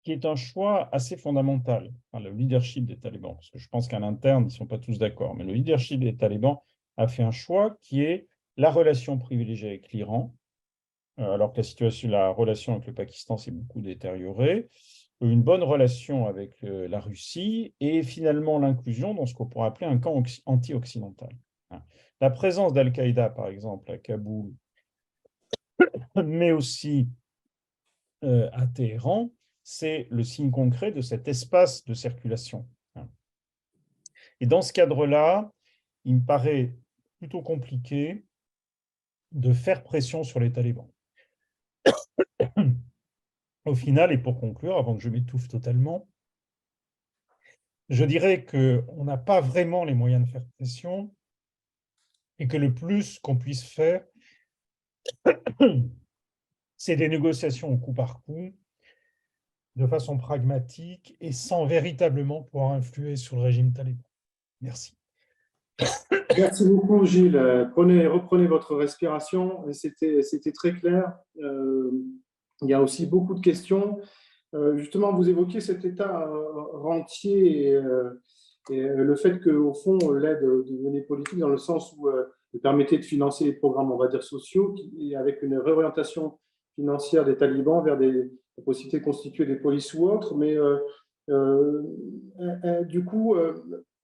qui est un choix assez fondamental, enfin, le leadership des talibans, parce que je pense qu'à l'interne, ils ne sont pas tous d'accord, mais le leadership des talibans a fait un choix qui est la relation privilégiée avec l'Iran, alors que la relation avec le Pakistan s'est beaucoup détériorée, une bonne relation avec la Russie et finalement l'inclusion dans ce qu'on pourrait appeler un camp anti-occidental. La présence d'Al-Qaïda, par exemple, à Kaboul, mais aussi à Téhéran, c'est le signe concret de cet espace de circulation. Et dans ce cadre-là, il me paraît plutôt compliqué de faire pression sur les talibans. Au final, et pour conclure, avant que je m'étouffe totalement, je dirais qu'on n'a pas vraiment les moyens de faire pression et que le plus qu'on puisse faire, c'est des négociations au coup par coup, de façon pragmatique et sans véritablement pouvoir influer sur le régime taliban. Merci. Merci beaucoup, Gilles. Reprenez votre respiration. C'était très clair. Il y a aussi beaucoup de questions. Justement, vous évoquez cet État rentier et le fait qu'au fond, l'aide devenait politique dans le sens où elle permettait de financer les programmes, on va dire, sociaux, avec une réorientation financière des talibans vers la possibilité de constituer des polices ou autres. Mais du coup,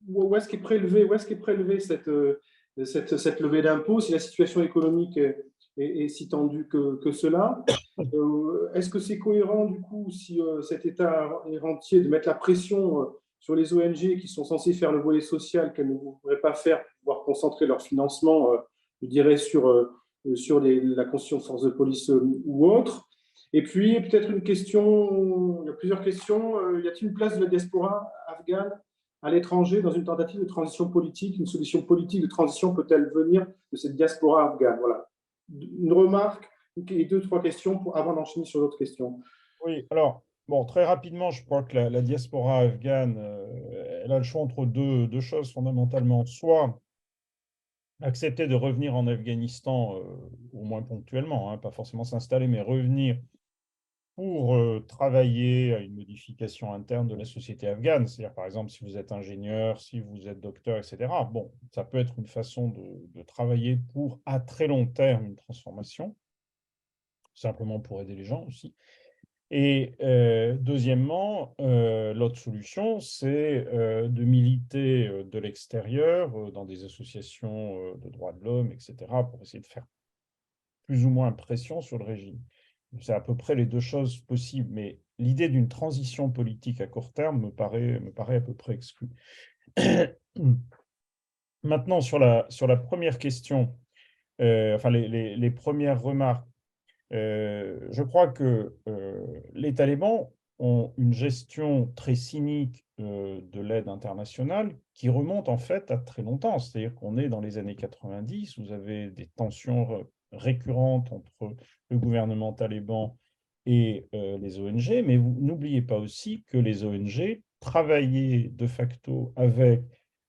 où est-ce qu'est prélevée cette levée d'impôts si la situation économique est si tendue que cela? Est-ce que c'est cohérent, du coup, si cet État est rentier, de mettre la pression sur les ONG qui sont censées faire le volet social qu'elles ne pourraient pas faire pour pouvoir concentrer leur financement, je dirais, sur la constitution de forces de police ou autre? Et puis, peut-être une question, il y a plusieurs questions. Y a-t-il une place de la diaspora afghane à l'étranger dans une tentative de transition politique? Une solution politique de transition peut-elle venir de cette diaspora afghane? Voilà. Une remarque et 2-3 questions avant d'enchaîner sur d'autres questions. Oui, alors, bon, très rapidement, je crois que la diaspora afghane, elle a le choix entre deux choses fondamentalement. Soit accepter de revenir en Afghanistan, au moins ponctuellement, hein, pas forcément s'installer, mais revenir pour travailler à une modification interne de la société afghane. C'est-à-dire, par exemple, si vous êtes ingénieur, si vous êtes docteur, etc. Bon, ça peut être une façon de travailler pour, à très long terme, une transformation, simplement pour aider les gens aussi. Et deuxièmement, l'autre solution, c'est de militer de l'extérieur dans des associations de droits de l'homme, etc., pour essayer de faire plus ou moins pression sur le régime. C'est à peu près les deux choses possibles, mais l'idée d'une transition politique à court terme me paraît à peu près exclue. Maintenant, sur la première question, enfin les premières remarques, je crois que les talibans ont une gestion très cynique de l'aide internationale qui remonte en fait à très longtemps. C'est-à-dire qu'on est dans les années 90, vous avez des tensions récurrentes entre le gouvernement taliban et les ONG, mais vous n'oubliez pas aussi que les ONG travaillaient de facto avec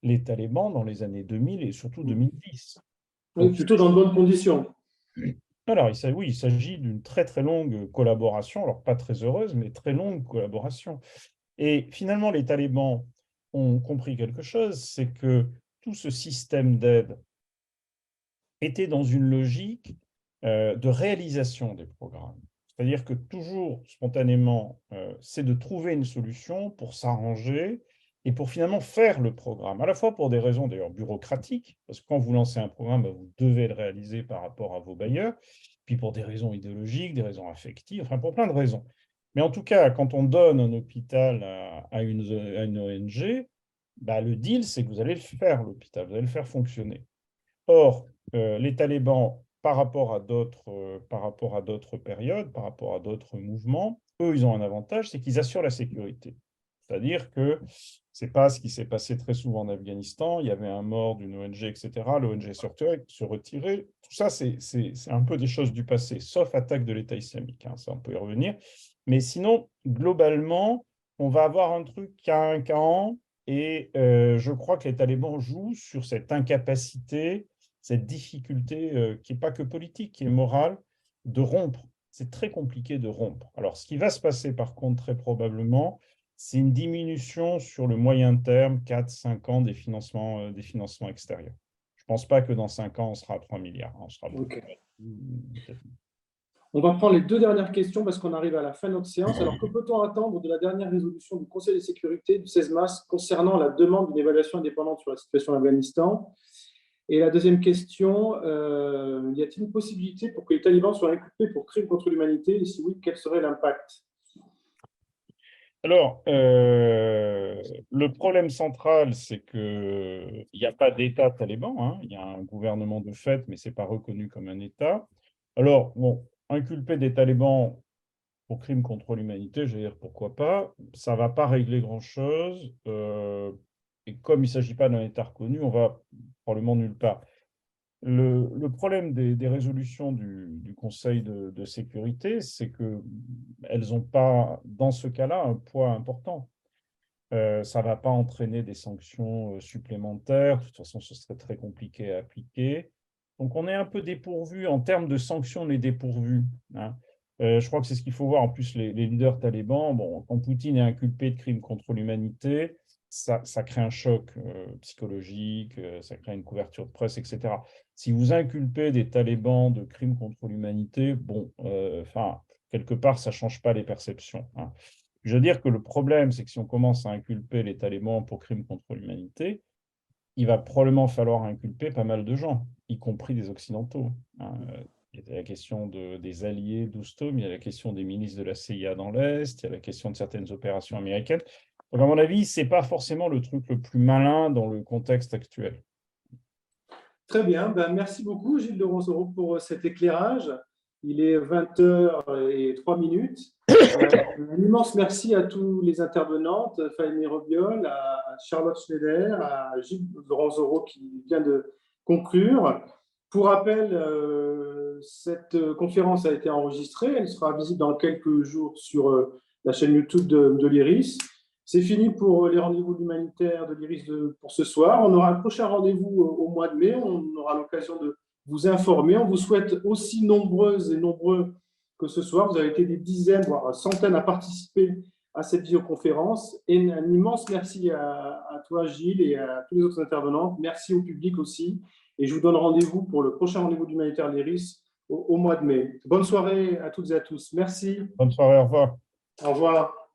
les talibans dans les années 2000 et surtout 2010. Oui, plutôt dans de bonnes conditions. Alors, oui, il s'agit d'une très très longue collaboration, alors pas très heureuse, mais très longue collaboration. Et finalement, les talibans ont compris quelque chose, c'est que tout ce système d'aide était dans une logique de réalisation des programmes. C'est-à-dire que toujours, spontanément, c'est de trouver une solution pour s'arranger et pour finalement faire le programme, à la fois pour des raisons d'ailleurs bureaucratiques, parce que quand vous lancez un programme, vous devez le réaliser par rapport à vos bailleurs, puis pour des raisons idéologiques, des raisons affectives, enfin pour plein de raisons. Mais en tout cas, quand on donne un hôpital à une ONG, le deal, c'est que vous allez le faire, l'hôpital, vous allez le faire fonctionner. Or, les talibans, par rapport à d'autres périodes, par rapport à d'autres mouvements, eux, ils ont un avantage, c'est qu'ils assurent la sécurité. C'est-à-dire que ce n'est pas ce qui s'est passé très souvent en Afghanistan. Il y avait un mort d'une ONG, etc. L'ONG se retirait. Tout ça, c'est un peu des choses du passé, sauf attaque de l'État islamique. Hein, ça, on peut y revenir. Mais sinon, globalement, on va avoir un truc quinquant. Et je crois que les talibans jouent sur cette incapacité, cette difficulté qui n'est pas que politique, qui est morale, de rompre. C'est très compliqué de rompre. Alors, ce qui va se passer, par contre, très probablement, c'est une diminution sur le moyen terme, 4-5 ans, des financements extérieurs. Je ne pense pas que dans 5 ans, on sera à 3 milliards. On sera On va prendre les 2 dernières questions parce qu'on arrive à la fin de notre séance. Alors, que peut-on attendre de la dernière résolution du Conseil de sécurité du 16 mars concernant la demande d'une évaluation indépendante sur la situation en Afghanistan? Et la deuxième question, y a-t-il une possibilité pour que les talibans soient inculpés pour crimes contre l'humanité? Et si oui, quel serait l'impact? Alors, le problème central, c'est qu'il n'y a pas d'État taliban. Hein. Il y a un gouvernement de fait, mais ce n'est pas reconnu comme un État. Alors, bon, inculper des talibans pour crimes contre l'humanité, je veux dire, pourquoi pas, ça ne va pas régler grand-chose. Et comme il ne s'agit pas d'un État reconnu, on va probablement nulle part. Le problème des résolutions du Conseil de sécurité, c'est qu'elles n'ont pas, dans ce cas-là, un poids important. Ça ne va pas entraîner des sanctions supplémentaires. De toute façon, ce serait très compliqué à appliquer. Donc, on est un peu dépourvu. En termes de sanctions, on est dépourvu. Hein. Je crois que c'est ce qu'il faut voir. En plus, les leaders talibans, bon, quand Poutine est inculpé de crimes contre l'humanité, ça crée un choc psychologique, ça crée une couverture de presse, etc. Si vous inculpez des talibans de crimes contre l'humanité, bon, quelque part, ça ne change pas les perceptions. Hein. Je veux dire que le problème, c'est que si on commence à inculper les talibans pour crimes contre l'humanité, il va probablement falloir inculper pas mal de gens, y compris des Occidentaux. Hein. Il y a la question des alliés d'Oustom, il y a la question des milices de la CIA dans l'Est, il y a la question de certaines opérations américaines. Donc, à mon avis, ce n'est pas forcément le truc le plus malin dans le contexte actuel. Très bien. Merci beaucoup, Gilles de Ronsoro, pour cet éclairage. Il est 20h03. Un immense merci à tous les intervenantes, Fanny Robiol, à Charlotte Schneider, à Gilles Laurent-Zoro qui vient de conclure. Pour rappel, cette conférence a été enregistrée, elle sera visible dans quelques jours sur la chaîne YouTube de l'IRIS. C'est fini pour les rendez-vous humanitaires de l'IRIS pour ce soir. On aura un prochain rendez-vous au mois de mai, on aura l'occasion de vous informer. On vous souhaite aussi nombreuses et nombreux que ce soir. Vous avez été des dizaines, voire centaines à participer à cette vidéoconférence. Et un immense merci à toi, Gilles, et à tous les autres intervenants. Merci au public aussi. Et je vous donne rendez-vous pour le prochain rendez-vous d'Humanitaire l'IRIS au mois de mai. Bonne soirée à toutes et à tous. Merci. Bonne soirée, au revoir. Au revoir.